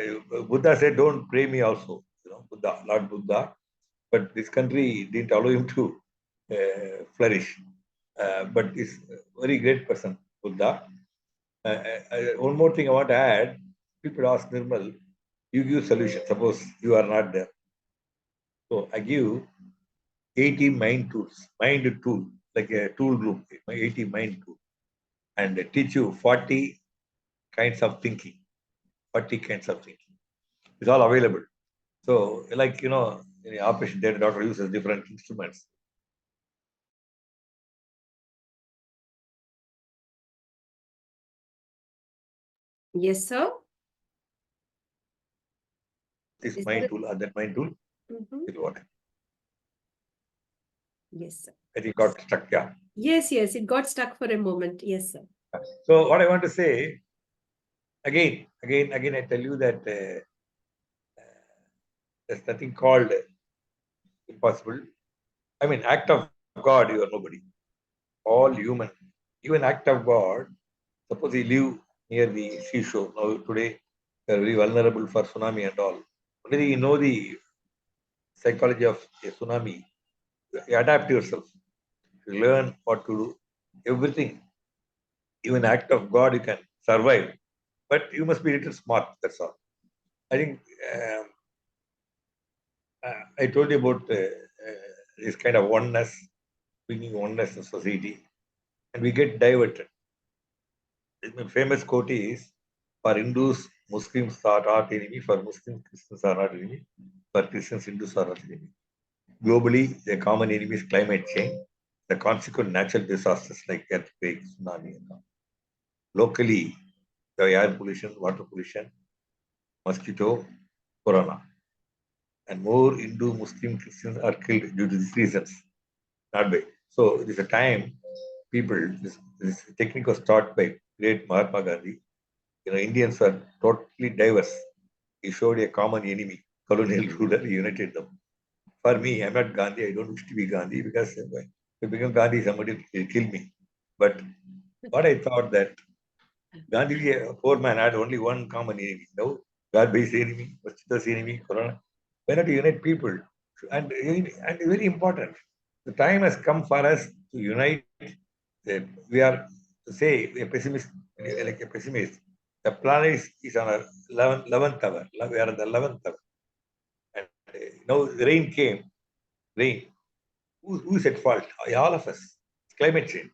Buddha said, "Don't pray me also." Buddha, Lord Buddha. But this country didn't allow him to flourish. But he's a very great person, Buddha. One more thing I want to add. People ask Nirmal, you give solution. Suppose you are not there. So I give 80 mind tools, mind tool, like a tool group, 80 mind tool, and teach you 40 kinds of thinking. 40 kinds of thinking. It's all available. So, like, in the operation theater, doctor uses different instruments. Yes, sir. This mind tool or that mind tool will work. Yes, sir. I think got stuck, yeah. Yes, it got stuck for a moment. Yes, sir. So what I want to say, again, I tell you that there's nothing called impossible. I mean, act of God, you are nobody. All human. Even act of God, suppose you live near the seashore. Now today, they are very vulnerable for tsunami and all. Only you know the psychology of a tsunami. You adapt yourself. You learn what to do. Everything, even act of God, you can survive. But you must be a little smart. That's all. I think I told you about this kind of oneness, bringing oneness in society, and we get diverted. My famous quote is, for Hindus, Muslims are not enemy. For Muslims, Christians are not enemy. For Christians, Hindus are not enemy. Globally, the common enemy is climate change, the consequent natural disasters like earthquakes, tsunami, and all. Locally, You have air pollution, water pollution, mosquito, corona. And more Hindu, Muslim, Christians are killed due to these reasons. Not by. So it is a time people, this technique was taught by great Mahatma Gandhi. Indians are totally diverse. He showed a common enemy, colonial ruler, he united them. For me, I'm not Gandhi. I don't wish to be Gandhi because if I become Gandhi, somebody will kill me. But what I thought that Gandhi, a poor man, had only one common enemy. No, God-based enemy, Mosquito's enemy, Corona. Why not unite people? And very important, the time has come for us to unite. We are to say a pessimist, like a pessimist. The planet is on a 11th hour. We are on the 11th hour. And now the rain came. Rain. Who is at fault? All of us. It's climate change.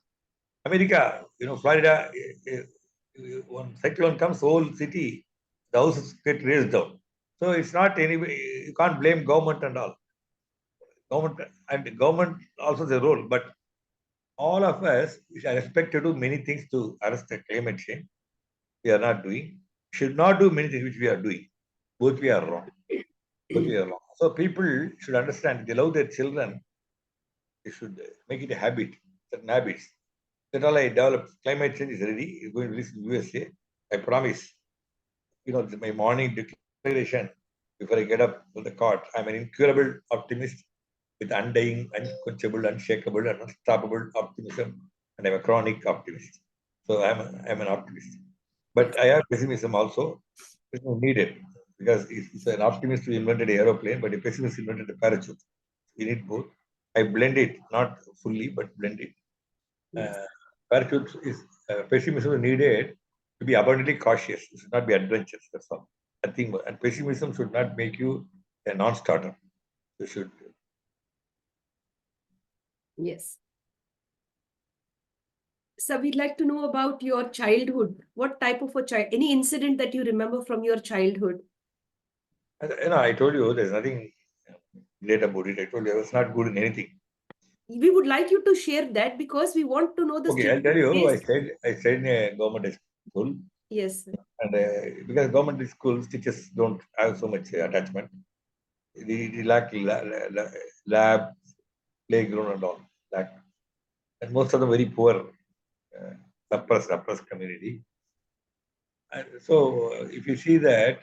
America, Florida, one cyclone comes, whole city, the houses get raised down. So it's not anybody, you can't blame government and all. Government also has a role, but all of us are expected to do many things to arrest the climate change. We are not doing. Should not do many things which we are doing. Both we are wrong. Both we are wrong. So people should understand. They love their children. They should make it a habit, certain habits. That all I developed. Climate change is ready. It's going to release in USA. I promise. My morning declaration before I get up from the cot. I'm an incurable optimist with undying, unquenchable, unshakable, and unstoppable optimism, and I'm a chronic optimist. So I'm an optimist. But I have pessimism also. It's not needed because it's an optimist who invented an aeroplane, but a pessimist invented a parachute. We need both. I blend it, not fully, but blend it. Parachute is pessimism is needed to be abundantly cautious. It should not be adventurous. That's all. I think, and pessimism should not make you a non-starter. You should. Yes. So we'd like to know about your childhood. What type of a child? Any incident that you remember from your childhood? I told you there's nothing great about it. I told you I was not good in anything. We would like you to share that because we want to know the Okay, I'll tell you. based. I stayed in a government school, Yes, sir. and because government schools teachers don't have so much attachment, they lack lab, playground, and all. Lack, and most of them very poor, suppressed community. And so, if you see that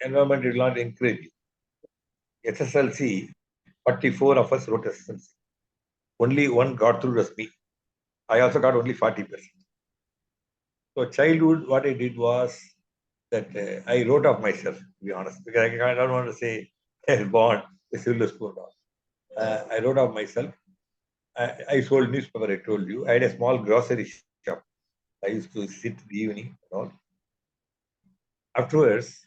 environment did not encourage you. SSLC, 44 of us wrote SSLC. Only one got through was me. I also got only 40%. So childhood, what I did was that I wrote off myself, to be honest, because I don't want to say born a silver spoon. I wrote off myself. I sold newspaper, I told you. I had a small grocery shop. I used to sit in the evening and all. Afterwards,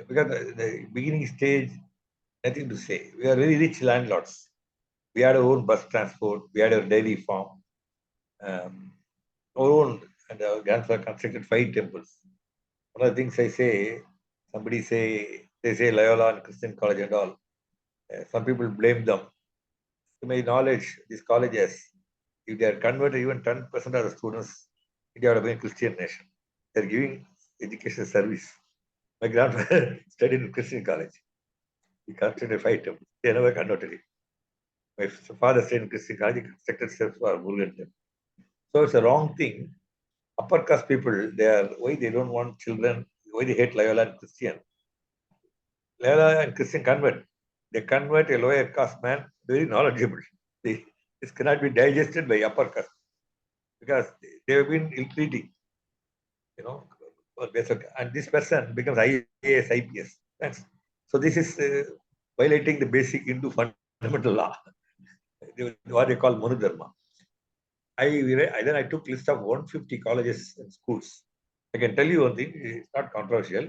because the beginning stage, nothing to say. We are very rich landlords. We had our own bus transport. We had a dairy farm. Our own, and our grandfather constructed 5 temples. One of the things I say, they say Loyola and Christian College and all. Some people blame them. To my knowledge, these colleges, if they are converted even 10% of the students, India would have been a Christian nation. They're giving education service. My grandfather studied in Christian college. He constructed 5 temples. They never converted it. My father stayed in Christian college, he constructed steps for Murugan temple. So it's a wrong thing. Upper caste people, why they don't want children, why they hate Loyola and Christian. Loyola and Christian convert. They convert a lower caste man, very knowledgeable. This cannot be digested by upper caste because they have been ill-treating, and this person becomes IAS, IPS. Thanks. So this is violating the basic Hindu fundamental law, what they call Manudharma. Then I took list of 150 colleges and schools. I can tell you one thing, it's not controversial.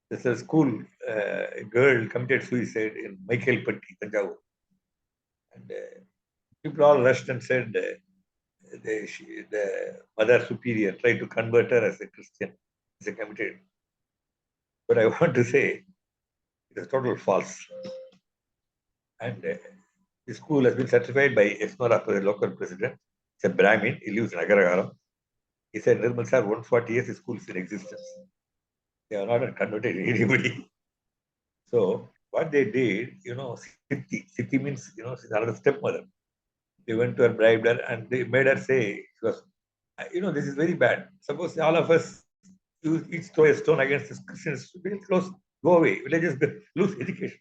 There's a school, a girl committed suicide in Michaelpatti, Tanjavur. And people all rushed and said the mother superior tried to convert her as a Christian, as a committed. But I want to say it is total false. And the school has been certified by Exnora, the local president. It's a Brahmin. He lives in Agaragaram. He said, Nirmal sir, 140 years the school is in existence. They are not converted anybody. So what they did, Siddhi means, she's another stepmother. They went to her, bribed her, and they made her say, she was, this is very bad. Suppose all of us each throw a stone against the Christians, we'll go away. We'll just lose education.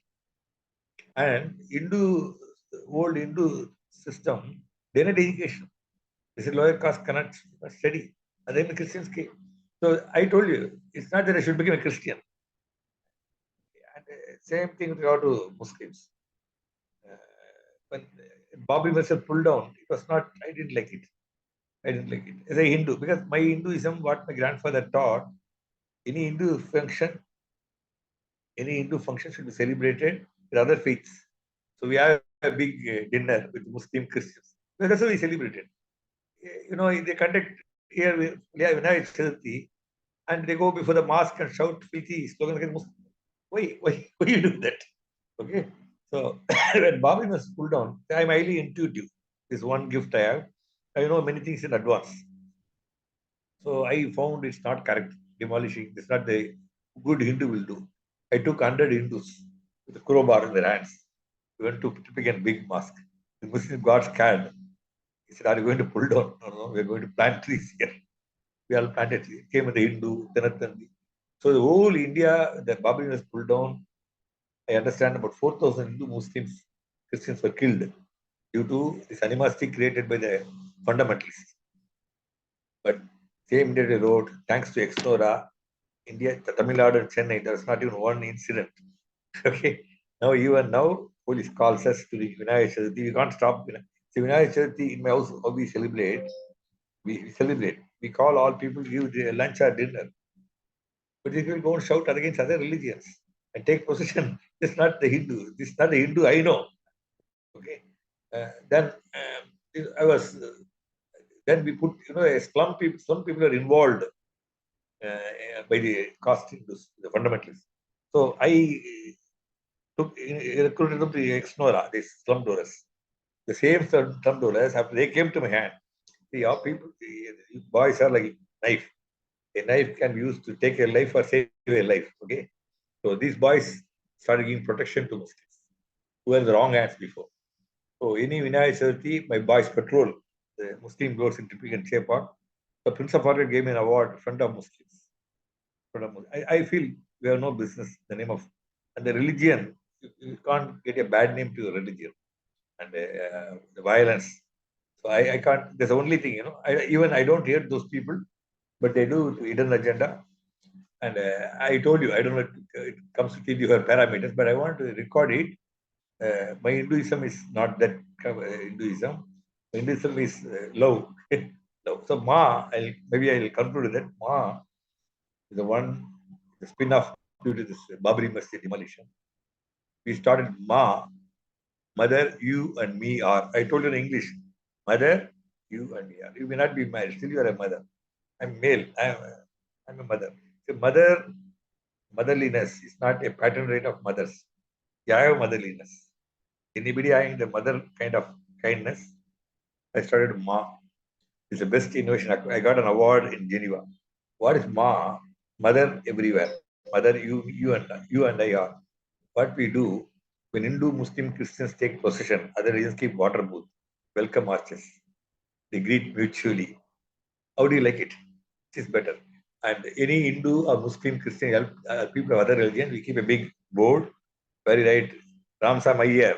And old Hindu system, they need education. This is lower caste cannot study. And then the Christians came. So I told you, it's not that I should become a Christian. And same thing with regard to Muslims. When Bobby was pulled down, it was not, I didn't like it. I didn't like it. As a Hindu, because my Hinduism, what my grandfather taught, any Hindu function should be celebrated with other faiths. So we have a big dinner with Muslim Christians. So that's how we celebrated. They conduct here Vinayak Chaturthi, and they go before the mosque and shout filthy slogan against Muslims. Why you do that? Okay. So when Bobby was pulled down, I'm highly intuitive. This one gift I have. I know many things in advance. So I found it's not correct. Demolishing. It's not the good Hindu will do. I took 100 Hindus with a crowbar in their hands. We went to pick a big mosque. The Muslim got scared. He said, are you going to pull down? No, we're going to plant trees here. We all planted trees. Came with the Hindu, Tanathandi. So the whole India, the Babri was pulled down. I understand about 4,000 Hindu Muslims, Christians were killed due to this animosity created by the fundamentalists. But same day they wrote, thanks to Exnora, India, Tamil Nadu and Chennai, there was not even one incident. Okay. Now, police calls us to the Vinayak Chaturthi. We can't stop. See, Vinayak Chaturthi in my house, how we celebrate. We celebrate. We call all people, give lunch or dinner. But if you go and shout against other religions and take possession, this is not the Hindu. This is not the Hindu I know. Okay. Then I was. Then we put, some people are involved by the caste Hindus, the fundamentalists. So I recruited them to Exnora, these slum dwellers. The same slum dwellers, after they came to my hand, see, our people, the boys are like a knife. A knife can be used to take a life or save a life. Okay. So these boys started giving protection to Muslims who were in the wrong hands before. So any Vinayak Chaturthi, my boys patrol the Muslim roads in Tipping and Chepa. The Prince of Order gave me an award in front of Muslims. I feel we have no business the name of, and the religion, you can't get a bad name to a religion and the violence. So I can't, that's the only thing, I don't hate those people, but they do hidden agenda. And I told you, I don't know if it comes to give you her parameters, but I want to record it. My Hinduism is not that kind of Hinduism. Hinduism is love. Love. So maybe I'll conclude with that. Ma is the spin-off due to this Babri Masjid demolition. We started Ma, mother, you and me are. I told you in English, mother, you and me are. You may not be married, still you are a mother. I'm male. I'm a mother. So motherliness is not a pattern rate of mothers. Yeah, I have motherliness. Anybody having the mother kind of kindness, I started Ma. It's the best innovation. I got an award in Geneva. What is Ma? Mother everywhere. Mother, you and I are. What we do when Hindu, Muslim, Christians take possession, other religions keep water booth, welcome arches. They greet mutually. How do you like it? It is better. And any Hindu or Muslim, Christian help people of other religion, we keep a big board. Very right. Ramsa Mayyar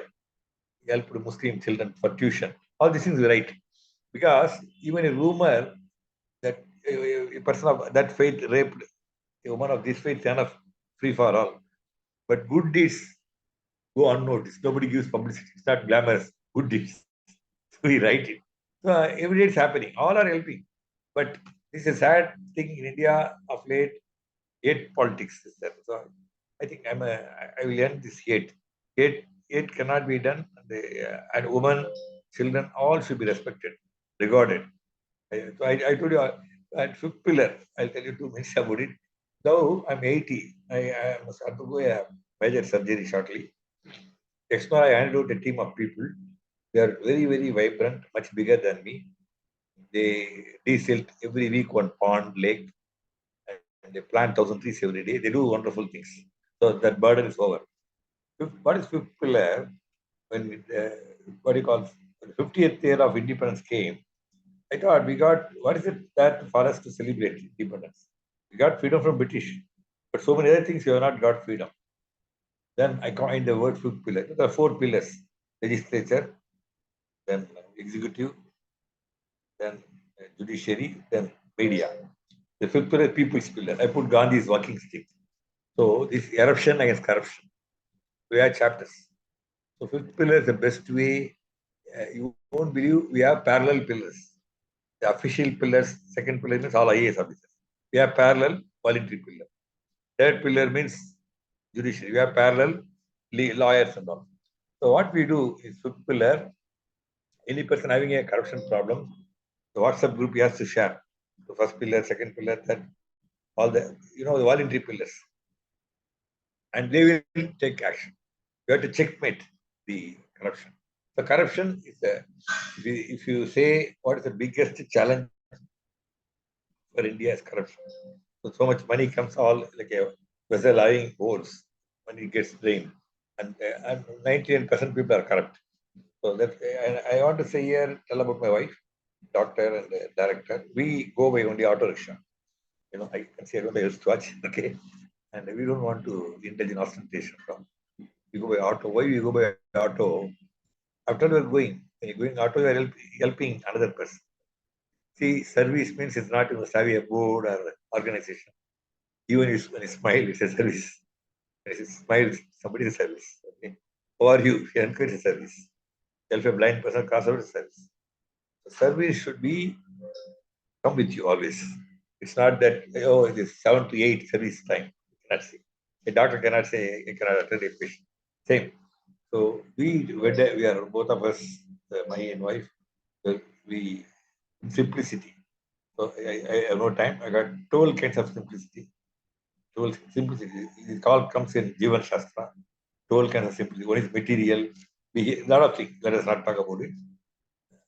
helped Muslim children for tuition. All these things we write. Because even a rumor that a person of that faith raped a woman of this faith is enough, free for all. But good deeds go unnoticed. Nobody gives publicity. It's not glamorous. Good deeds. So we write it. So every day it's happening. All are helping. But this is a sad thing in India of late. Hate politics is there. So I think I will end this hate. Hate cannot be done. And women, children, all should be respected, regarded. So I told you, at fifth pillar, I'll tell you 2 minutes about it. Now I'm 80. I must undergo a major surgery shortly. Exnora, I handed out a team of people. They are very, very vibrant, much bigger than me. They desilt every week one pond, lake, and they plant 1,000 trees every day. They do wonderful things. So that burden is over. What is fifth pillar? When what do you call the 50th year of independence came, I thought we got, what is it that for us to celebrate independence? We got freedom from British, but so many other things we have not got freedom. Then I coined the word fifth pillar. There are four pillars: legislature, then executive, then judiciary, then media. The fifth pillar is people's pillar. I put Gandhi's walking stick. So this eruption against corruption. We have chapters. So fifth pillar is the best way. You won't believe we have parallel pillars. The official pillars, second pillar means all IAS officers. We have parallel voluntary pillar. Third pillar means judiciary. We have parallel lawyers and all. So what we do is fifth pillar, any person having a corruption problem, the WhatsApp group he has to share. The first pillar, second pillar, third, all the, the voluntary pillars. And they will take action. You have to checkmate the corruption. The corruption is if you say what is the biggest challenge for India is corruption. So much money comes all like a vessel lying holes, money gets drained, and 99% people are corrupt. So that I want to say here, tell about my wife, doctor and director. We go by only auto rickshaw. I can say I don't use watch, okay, and we don't want to indulge in ostentation. We go by auto. Why we go by auto? After we are going, when you're going auto, you are helping another person. See, service means it's not you must have a board or organization. Even when you smile, it's a service. When you smile, somebody is a service. Okay? Who are you? If you encourage a service. Help a blind person cross over service. So service should be come with you always. It's not that, it is 7 to 8 service time. You cannot say. A doctor cannot say, I cannot attend a patient. Same. So we are both of us, my and wife, we simplicity. So I have no time. I got 12 kinds of simplicity. 12 simplicity. It all comes in Jivan Shastra. 12 kinds of simplicity. One is material. A lot of things. Let us not talk about it.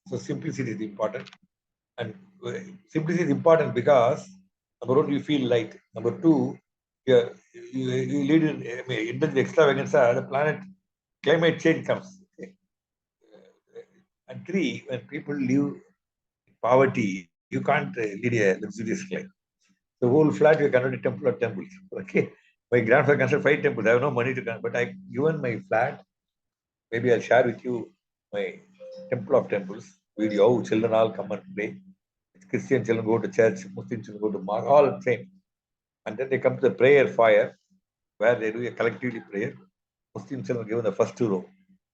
So simplicity is important. And simplicity is important because number one, you feel light. Number two, you lead in the extravaganza, the planet, climate change comes. Okay. And three, when people live in poverty, you can't lead a luxurious life. The whole flat we converted temple or temples. Okay. My grandfather constructed 5 temples. I have no money to construct, but I given my flat. Maybe I'll share with you my temple of temples video. How children all come and play. Christian children go to church, Muslim children go to mosque, all the same. And then they come to the prayer fire, where they do a collectively prayer. Muslim children given the first row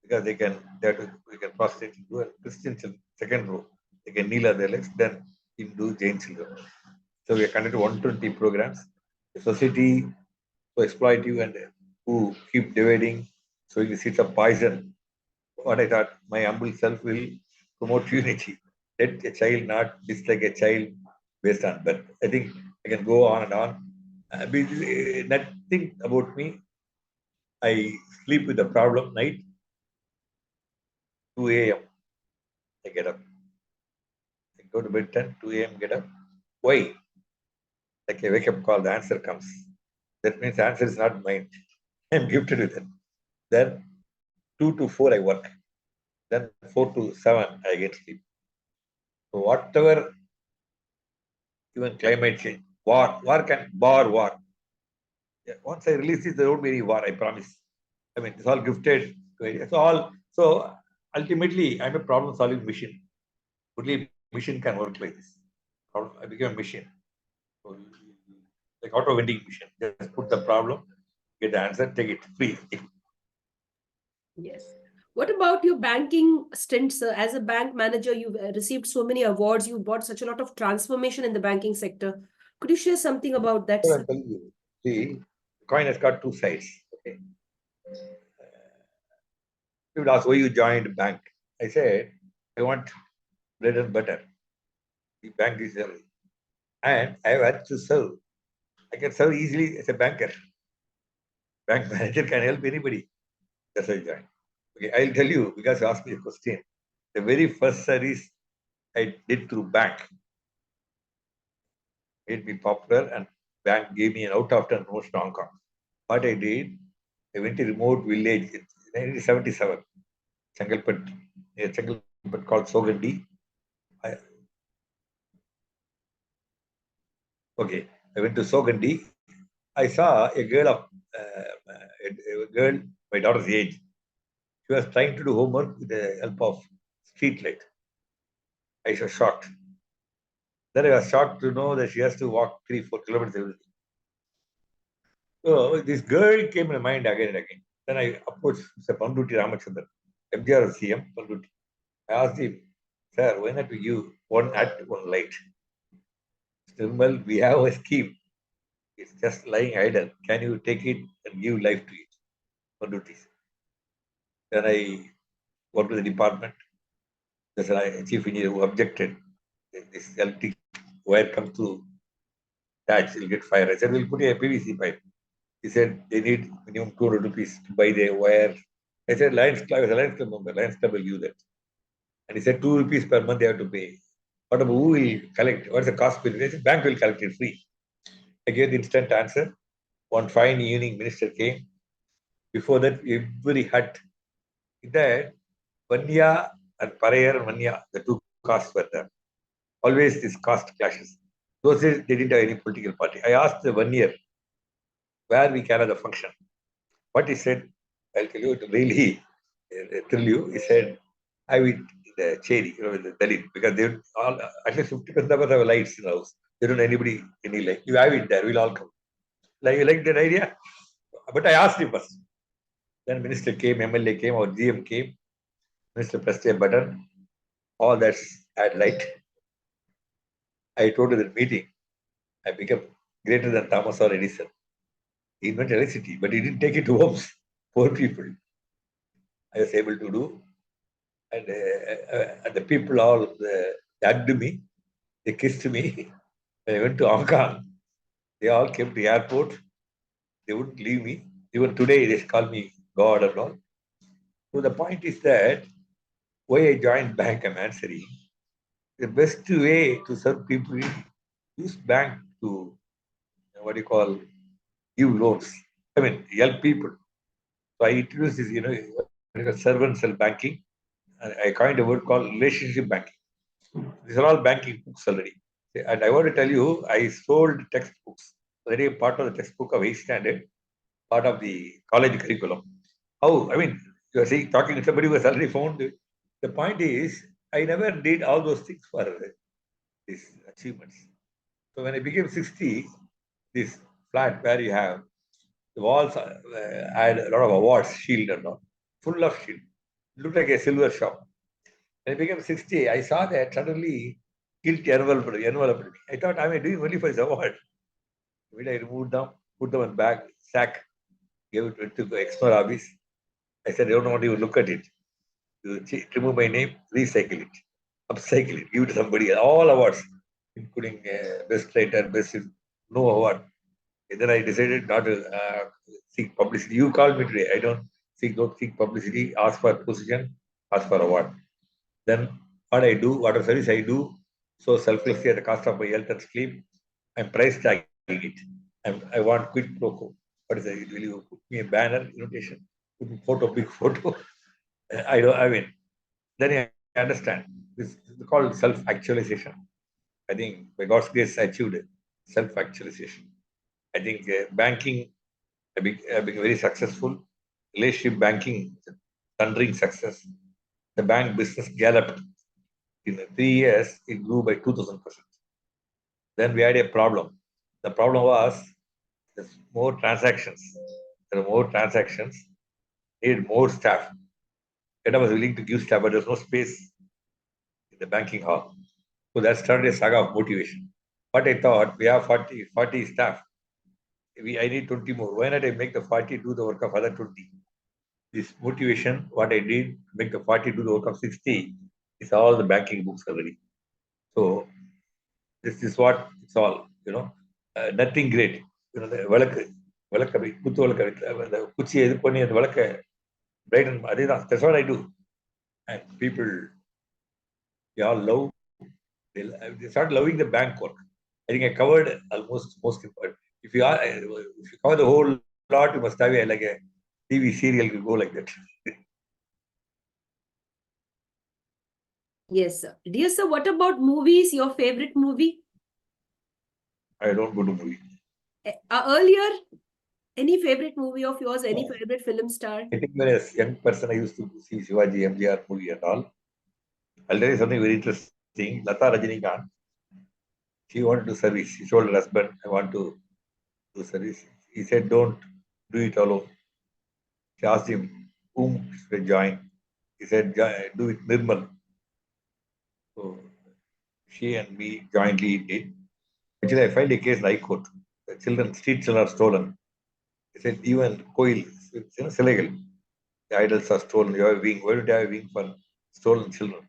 because they can prostrate and do, and Christian children second row. They can kneel on their legs. Then Hindu, Jain children. So we are conducting 120 programs. The society so exploitive and who keep dividing, sowing the seeds of poison. What I thought, my humble self will promote unity. Let a child not dislike a child based on birth. I think I can go on and on. Nothing about me. I sleep with the problem night, 2 a.m. I get up. I go to bed 10, 2 a.m. get up. Why? Like a wake up call, the answer comes. That means the answer is not mine. I'm gifted with it. Then 2 to 4 I work. Then 4 to 7 I get sleep. So whatever, even climate change, war can war. Yeah, once I release this, there won't be any war, I promise. I mean, it's all gifted. So ultimately, I'm a problem-solving machine. Only machine can work like this. I became a machine. So, like auto vending machine. Just put the problem, get the answer, take it free. Yes. What about your banking stint, sir? As a bank manager, you've received so many awards. You brought such a lot of transformation in the banking sector. Could you share something about that, So sir? I'm telling you, see, the coin has got two sides. Okay. People ask why you joined bank. I said, I want bread and butter. The bank is there. And I have had to serve. I can serve easily as a banker. Bank manager can help anybody. That's why I joined. Okay, I'll tell you because you asked me a question. The very first service I did through bank. Made me popular, and bank gave me an out of turn notes to Hong Kong. What I did, I went to a remote village in 1977, Chengalpet, near Chengalpet called Sogandi. I went to Sogandi. I saw a girl of a girl my daughter's age. She was trying to do homework with the help of street light. I was shocked. Then I was shocked to know that she has to walk 3-4 kilometers every day. So this girl came in my mind again and again. Then I approached Mr. Panduti Ramachandran, MGR CM Panduti. I asked him, sir, why not we give one at one light? Mr. We have a scheme. It's just lying idle. Can you take it and give life to it? Panduti. Then I worked with the department. The chief engineer who objected. This electric wire comes to touch, you'll get fire. I said, we'll put a PVC pipe. He said, they need minimum 200 rupees to buy the wire. I said, Lions Club is a Lions Club member. Lions Club will give that. And he said, 2 rupees per month they have to pay. But who will collect? What's the cost? I said, bank will collect it free. I gave the instant answer. One fine evening, minister came. Before that, every hut. In that, Vanya and Parayar and Vanya, the two castes were there. Always this caste clashes. Those days, they didn't have any political party. I asked the 1 year where we can have the function. What he said, I'll tell you, it really thrill you. He said, I will the cherry, the Dalit, because they all, at least 50% of us have lights in the house. They don't anybody any light. You have it there, we'll all come. Like, you like that idea? But I asked him first. Then minister came, MLA came, or GM came. Minister pressed a button. All that's had light. I told him that meeting, I became greater than Thomas or Edison. He invented electricity, but he didn't take it to homes, poor people. I was able to do. And the people all hugged me. They kissed me. I went to Hong Kong. They all came to the airport. They wouldn't leave me. Even today, they call me God and all. So the point is that why I joined bank, I'm answering. The best way to serve people is use bank to, what do you call, give loans. I mean, help people. So I introduced this, servant-cell banking. And I coined a word called relationship banking. These are all banking books already. And I want to tell you, I sold textbooks, already part of the textbook of 8th standard, part of the college curriculum. How, I mean, you are saying, talking to somebody who has already found it. The point is, I never did all those things for these achievements. So when I became 60, this flat where you have the walls had a lot of awards, shield and all, full of shield. It looked like a silver shop. When I became 60, I saw that suddenly guilt enveloped me. I thought, am I doing only for this award? When I removed them, put them in bag, sack, gave it to the Exnora office. I said, I don't want you to look at it. You remove my name, recycle it, upcycle it, give it to somebody. All awards, including best writer, best, no award. And then I decided not to seek publicity. You called me today. Don't seek publicity, ask for position, ask for award. Then what I do, whatever service I do, so selflessly at the cost of my health and sleep, I'm price tagging it. I want quid pro quo. What is it? Will you put me a banner, invitation, put me photo, big photo? I mean, then I understand. This is called self-actualization. I think by God's grace, I achieved self-actualization. I think banking, I became very successful. Relationship banking, thundering success. The bank business galloped. In 3 years, it grew by 2000%. Then we had a problem. The problem was there's more transactions. There are more transactions, need more staff. And I was willing to give staff, but there's no space in the banking hall. So that started a saga of motivation. But I thought, we have 40 staff. I need 20 more. Why not I make the 40 do the work of other 20? This motivation, what I did, make the 40 do the work of 60, is all the banking books already. So this is what it's all, nothing great. The விளக்கு குத்து விளக்கு அந்த குச்சியை இது பண்ணி அந்த விளக்க brighten, that's what I do. And people, they all love They start loving the bank work. I think I covered almost most important. If you cover the whole lot, you must have like a TV serial to go like that. Yes, sir. Dear sir, what about movies? Your favorite movie? I don't go to movie. Earlier, any favorite movie of yours? Any No. favorite film star? I think when as young person, I used to see Shivaji, MGR movie and all. I'll tell you something very interesting. Lata Rajinikanth, she wanted to service. She told her husband, I want to do service. He said, don't do it alone. She asked him, whom should I join? He said, do it Nirmal. So she and me jointly did. Actually, I filed a case in High Court. The children, street children are stolen. He said, even Koil, Silegal, the idols are stolen. You have a wing. Why do you have a wing for stolen children?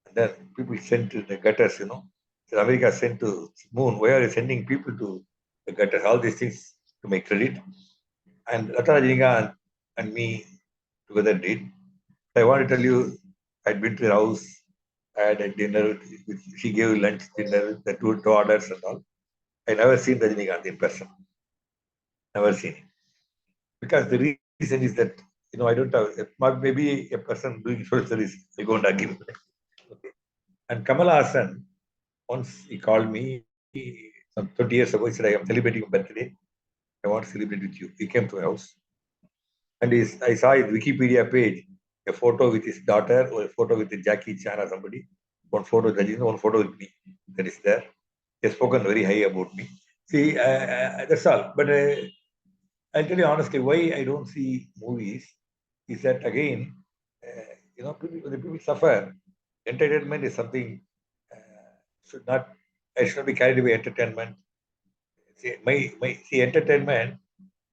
And then people sent to the gutters, So America sent to moon. Why are you sending people to the gutters? All these things to my credit. And Lata Rajinikanth and me together did. I want to tell you, I'd been to her house, I had a dinner, she gave lunch, dinner, the two orders and all. I never seen Rajinikanth in person. Never seen him. Because the reason is that, I don't have, maybe a person doing social service, I go and argue. And Kamal Hassan, once he called me some 20 years ago, he said, I am celebrating your birthday. I want to celebrate with you. He came to my house. And I saw his Wikipedia page, a photo with his daughter or a photo with Jackie Chan or somebody. One photo with Rajini, one photo with me. That is there. He has spoken very high about me. See, that's all. But I'll tell you honestly, why I don't see movies is that again, when the people suffer, entertainment is something should not. I should not be carried away entertainment. See, entertainment.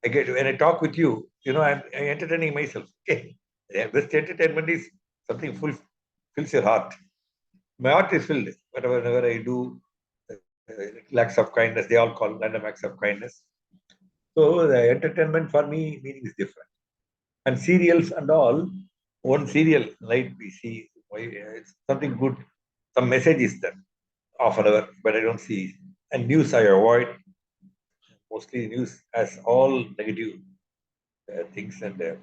I get when I talk with you, I'm entertaining myself. Okay, yeah, best entertainment is something fills your heart. My heart is filled. Whenever I do acts of kindness, they all call random acts of kindness. So the entertainment for me meaning is different. And serials and all, one serial night we see it's something good, some message is there, half an hour, but I don't see. And news I avoid. Mostly news has all negative things, and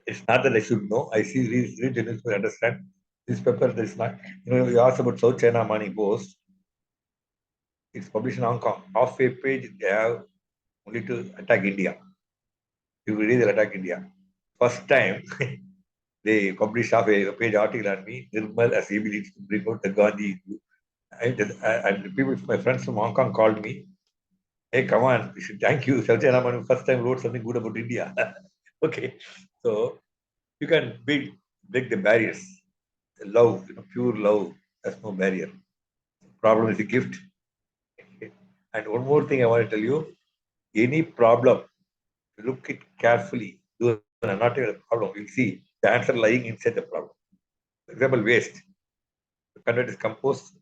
it's not that I should know. I see read the news to understand. This paper, there's not. You asked about South China Morning Post. It's published in Hong Kong. Half a page they have only to attack India. You read, they'll attack India. First time they published half a page article on me. Nirmal as ability to bring out the Gandhi. And people, my friends from Hong Kong called me. Hey, come on, we should thank you. South China Morning first time wrote something good about India. Okay, so you can break the barriers. The love, pure love, there's no barrier. Problem is a gift. Okay. And one more thing I want to tell you, any problem, look it carefully. Do not even a problem. You'll see the answer lying inside the problem. For example, waste. Convert is compost,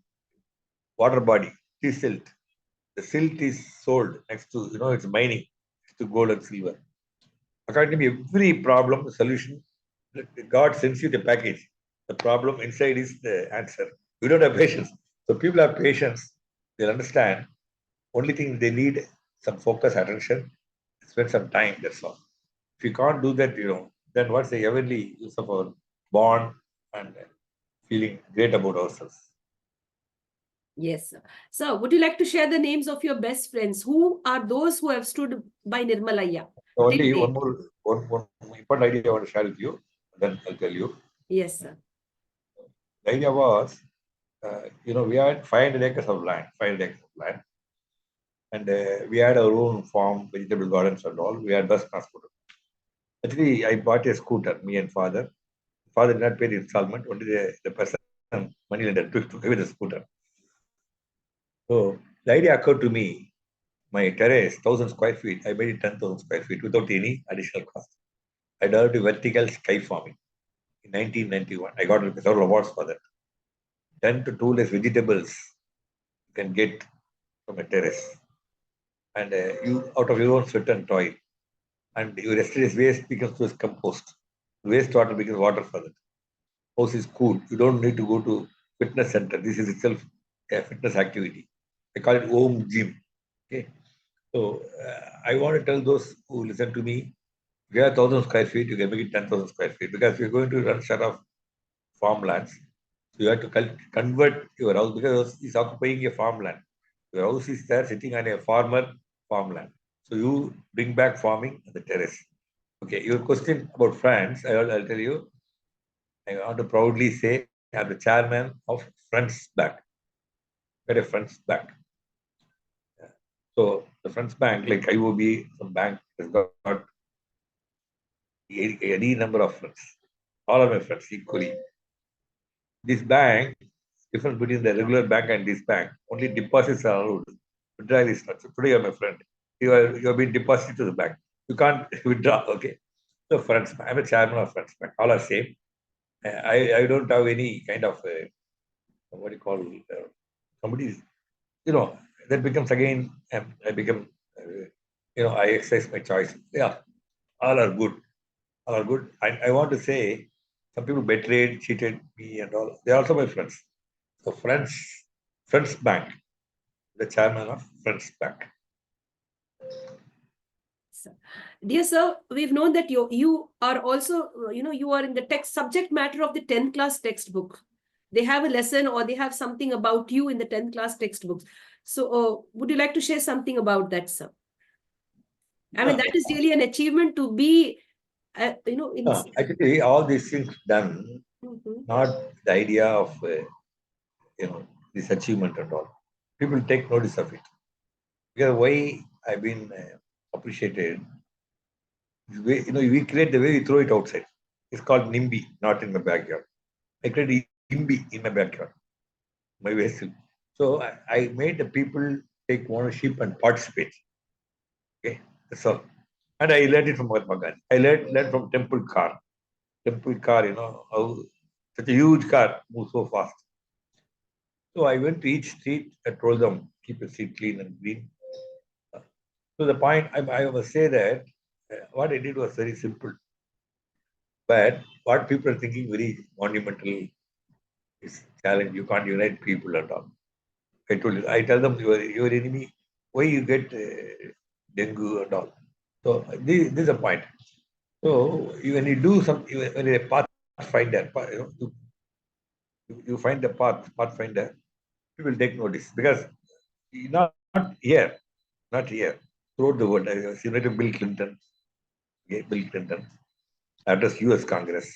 water body, tea silt. The silt is sold next to, it's mining, next to gold and silver. According to me, every problem, the solution, God sends you the package. The problem inside is the answer. We don't have patience. So people have patience. They'll understand. Only thing they need some focus, attention, spend some time. That's all. If you can't do that, then what's the heavenly use of our bond and feeling great about ourselves? Yes, sir. Sir, would you like to share the names of your best friends? Who are those who have stood by Nirmalaya till Only date? one important idea I want to share with you. Then I'll tell you. Yes, sir. The idea was, we had 500 acres of land, 500 acres of land, and we had our own farm, vegetable gardens and all. We had bus transport. Actually, I bought a scooter, me and father. Father did not pay the installment, only the person, money lender, took away the scooter. So the idea occurred to me, my terrace, 1,000 square feet, I made it 10,000 square feet without any additional cost. I developed vertical sky farming in 1991. I got several awards for that. 10 to 2 less vegetables you can get from a terrace. And you out of your own sweat and toil. And your yesterday's waste becomes to compost. Wastewater becomes water for that. House is cool. You don't need to go to fitness center. This is itself a fitness activity. I call it home gym. Okay. So I want to tell those who listen to me, if you have 1,000 square feet, you can make it 10,000 square feet because you're going to run short of farmlands. So you have to convert your house because it's occupying a farmland. Your house is there sitting on a farmer farmland. So you bring back farming on the terrace. Okay, your question about France, I'll tell you. I want to proudly say I'm the chairman of Friends Bank. We're a Friends Bank. So the Friends Bank, like IOB, some bank has got any number of friends. All of my friends equally. This bank, difference between the regular bank and this bank, only deposits are allowed. Withdrawal is not. So today you're my friend. You have been deposited to the bank. You can't withdraw. Okay. So Friends, I'm a chairman of Friends Bank. All are same. I don't have any kind of what do you call somebody's, that becomes again, I become, I exercise my choice. Yeah, all are good. All are good. I want to say some people betrayed, cheated me and all. They're also my friends. So Friends Bank, the chairman of Friends Bank. Dear sir, we've known that you are also, you are in the text subject matter of the 10th class textbook. They have a lesson or they have something about you in the 10th class textbooks. So would you like to share something about that, sir? I mean, that is really an achievement to be, in... Actually, all these things done, not the idea of, this achievement and all. People take notice of it. Because why I've been appreciated, we create the way we throw it outside. It's called NIMBY, not in the backyard. I created IMBY in my backyard, my vessel. So I made the people take ownership and participate. Okay, that's all. And I learned it from Mahatma Gandhi. I learned from Temple car. Temple car, how such a huge car moves so fast. So I went to each street and told them, keep your street clean and green. So the point I must say that what I did was very simple. But what people are thinking very monumental is challenge. You can't unite people at all. I tell them your enemy. Why you get dengue and all. So this is a point. So when you do when you're a pathfinder, you find the pathfinder, people take notice because not here, not here, throughout the world. I was invited Bill Clinton, okay, Bill Clinton, address U.S. Congress.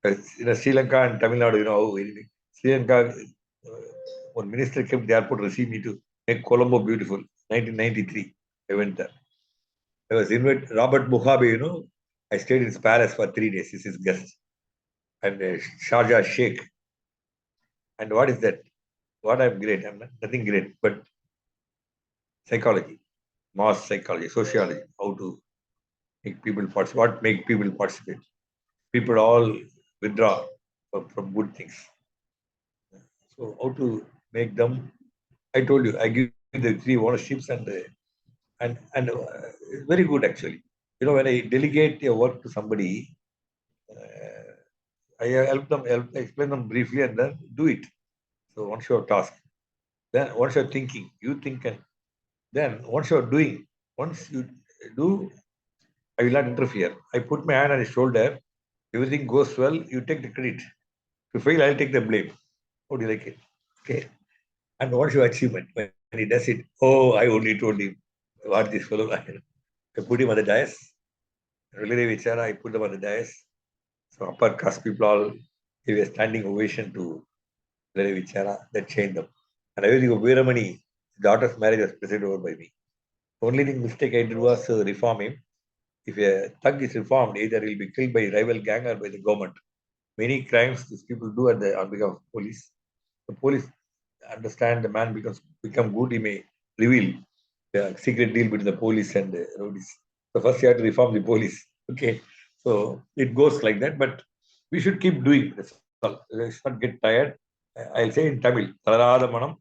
Sri Lanka and Tamil Nadu, Sri Lanka, one minister came to the airport to receive me to make Colombo beautiful. 1993, I went there. I was invited, Robert Mugabe, I stayed in his palace for 3 days. He's his guest. And Sharjah Sheikh. And what is that? What I'm great? I'm nothing great, but psychology, mass psychology, sociology, how to make people participate, what make people participate. People all withdraw from good things. So how to make them? I told you, I give the 3 ownerships and it's very good actually. When I delegate a work to somebody, I explain them briefly and then do it. So once you're task, then once you're thinking, you think, and then once you're doing, once you do, I will not interfere. I put my hand on his shoulder. Everything goes well. You take the credit. If you fail, I'll take the blame. How do you like it? Okay. And what's your achievement when he does it? Oh, I only told him what this fellow. I put him on the dais. Really, Vichara, I put them on the dais. So upper caste people all gave a standing ovation to Really Vichara. That changed them. And everything of Veeramani, daughter's marriage was presided over by me. Only thing mistake I did was reform him. If a thug is reformed, either he'll be killed by rival gang or by the government. Many crimes these people do on behalf of police. The police understand the man become good, he may reveal the secret deal between the police and the rowdies. So first you have to reform the police. Okay. So it goes like that, but we should keep doing this. We should not get tired. I'll say in Tamil, தளராத மனம்,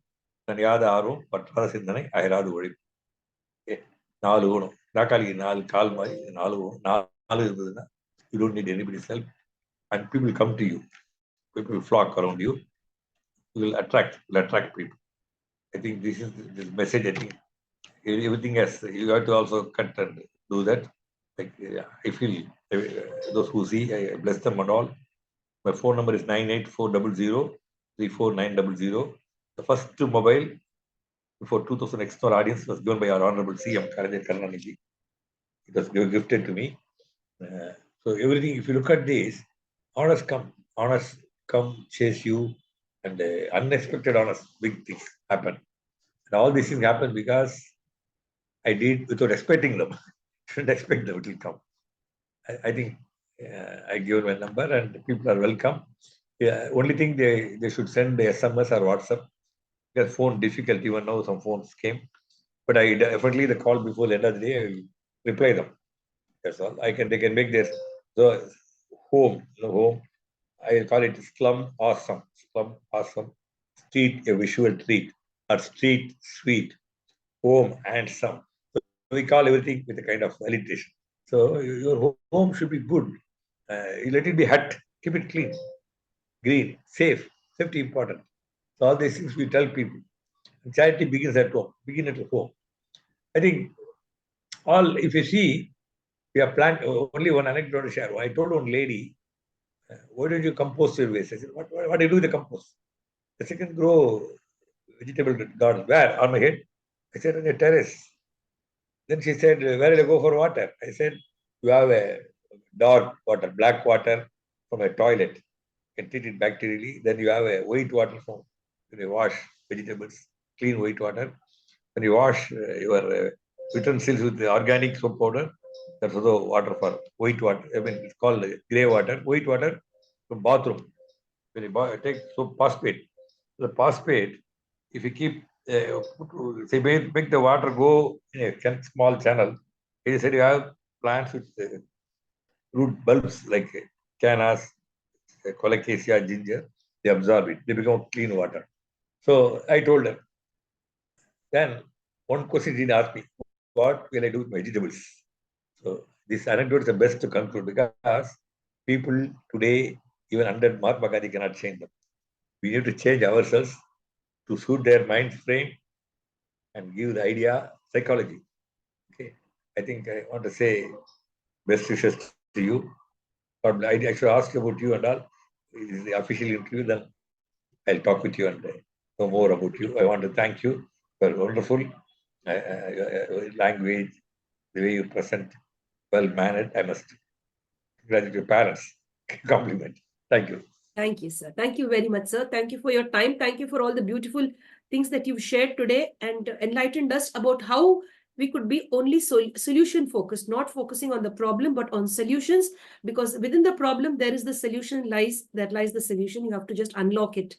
தனியாத ஆர்வம், பற்றாத சிந்தனை, அயராது உழைப்பு. Okay. 4 வேணும். நாக்காளிக்கு 4 கால் மாதிரி 4 வேணும். 4 இருந்ததுன்னா you don't need anybody's help and people come to you. People flock around you. You will attract people. I think this message. I think everything has, you have to also cut and do that. Like I feel those who see, I bless them and all. My phone number is 98400 34900. The first mobile for 2000 Exnora audience was given by our Honorable CM Karnaniji. It was gifted to me. So everything, if you look at this, honors come chase you, and unexpected honors, big things happen. And all these things happen because I did without expecting them. Shouldn't expect them, it will come. I think I give my number and people are welcome. Yeah, only thing they should send the SMS or WhatsApp. Because phone difficult, even now some phones came. But I definitely the call before the end of the day, I will reply them. That's all. They can make their home, home. I call it slum awesome. Slum awesome. Street a visual treat. Or street sweet. Home handsome. So we call everything with a kind of alliteration. So your home should be good. Let it be hut. Keep it clean, green, safe. Safety important. So all these things we tell people. Charity begins at home. Begin at home. I think all, if you see, we have planned only one anecdote to share. I told one lady, why don't you compost your waste? I said, what do you do with the compost? The second grow vegetable gardens. Where? On my head. I said, on the terrace. Then she said, where will I go for water? I said, you have a dark water, black water from a toilet. You can treat it bacterially. Then you have a white water from when you wash vegetables, clean white water. When you wash your utensils with the organic soap powder, that's also water for white water. I mean, it's called grey water. White water from bathroom. When you take soap phosphate, the phosphate, if you keep, say, make the water go in a small channel, you said you have plants with root bulbs like cannas, colocasia, ginger, they absorb it. They become clean water. So I told them. Then one question he asked me, what will I do with vegetables? So this anecdote is the best to conclude because people today, even under Mahatma Gandhi, cannot change them. We need to change ourselves to suit their mind frame and give the idea psychology. Okay. I think I want to say best wishes to you. But I should ask about you and all. It is the official interview, then I'll talk with you and know more about you. I want to thank you for wonderful language, the way you present, well mannered. I must congratulate your parents. Compliment. Thank you. Thank you, sir. Thank you very much, sir. Thank you for your time. Thank you for all the beautiful things that you've shared today and enlightened us about how we could be only solution focused, not focusing on the problem, but on solutions, because within the problem, there is the solution lies the solution. You have to just unlock it.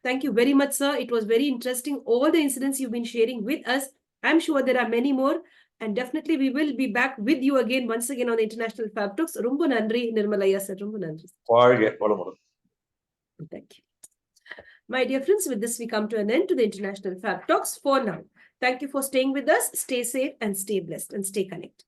Thank you very much, sir. It was very interesting. All the incidents you've been sharing with us. I'm sure there are many more. And definitely we will be back with you again, once again on the International Fabtalks. Rumbu Nandri, Nirmalaya sir. Rumbu Nandri. Thank you. My dear friends, with this we come to an end to the International Fabtalks for now. Thank you for staying with us. Stay safe and stay blessed and stay connected.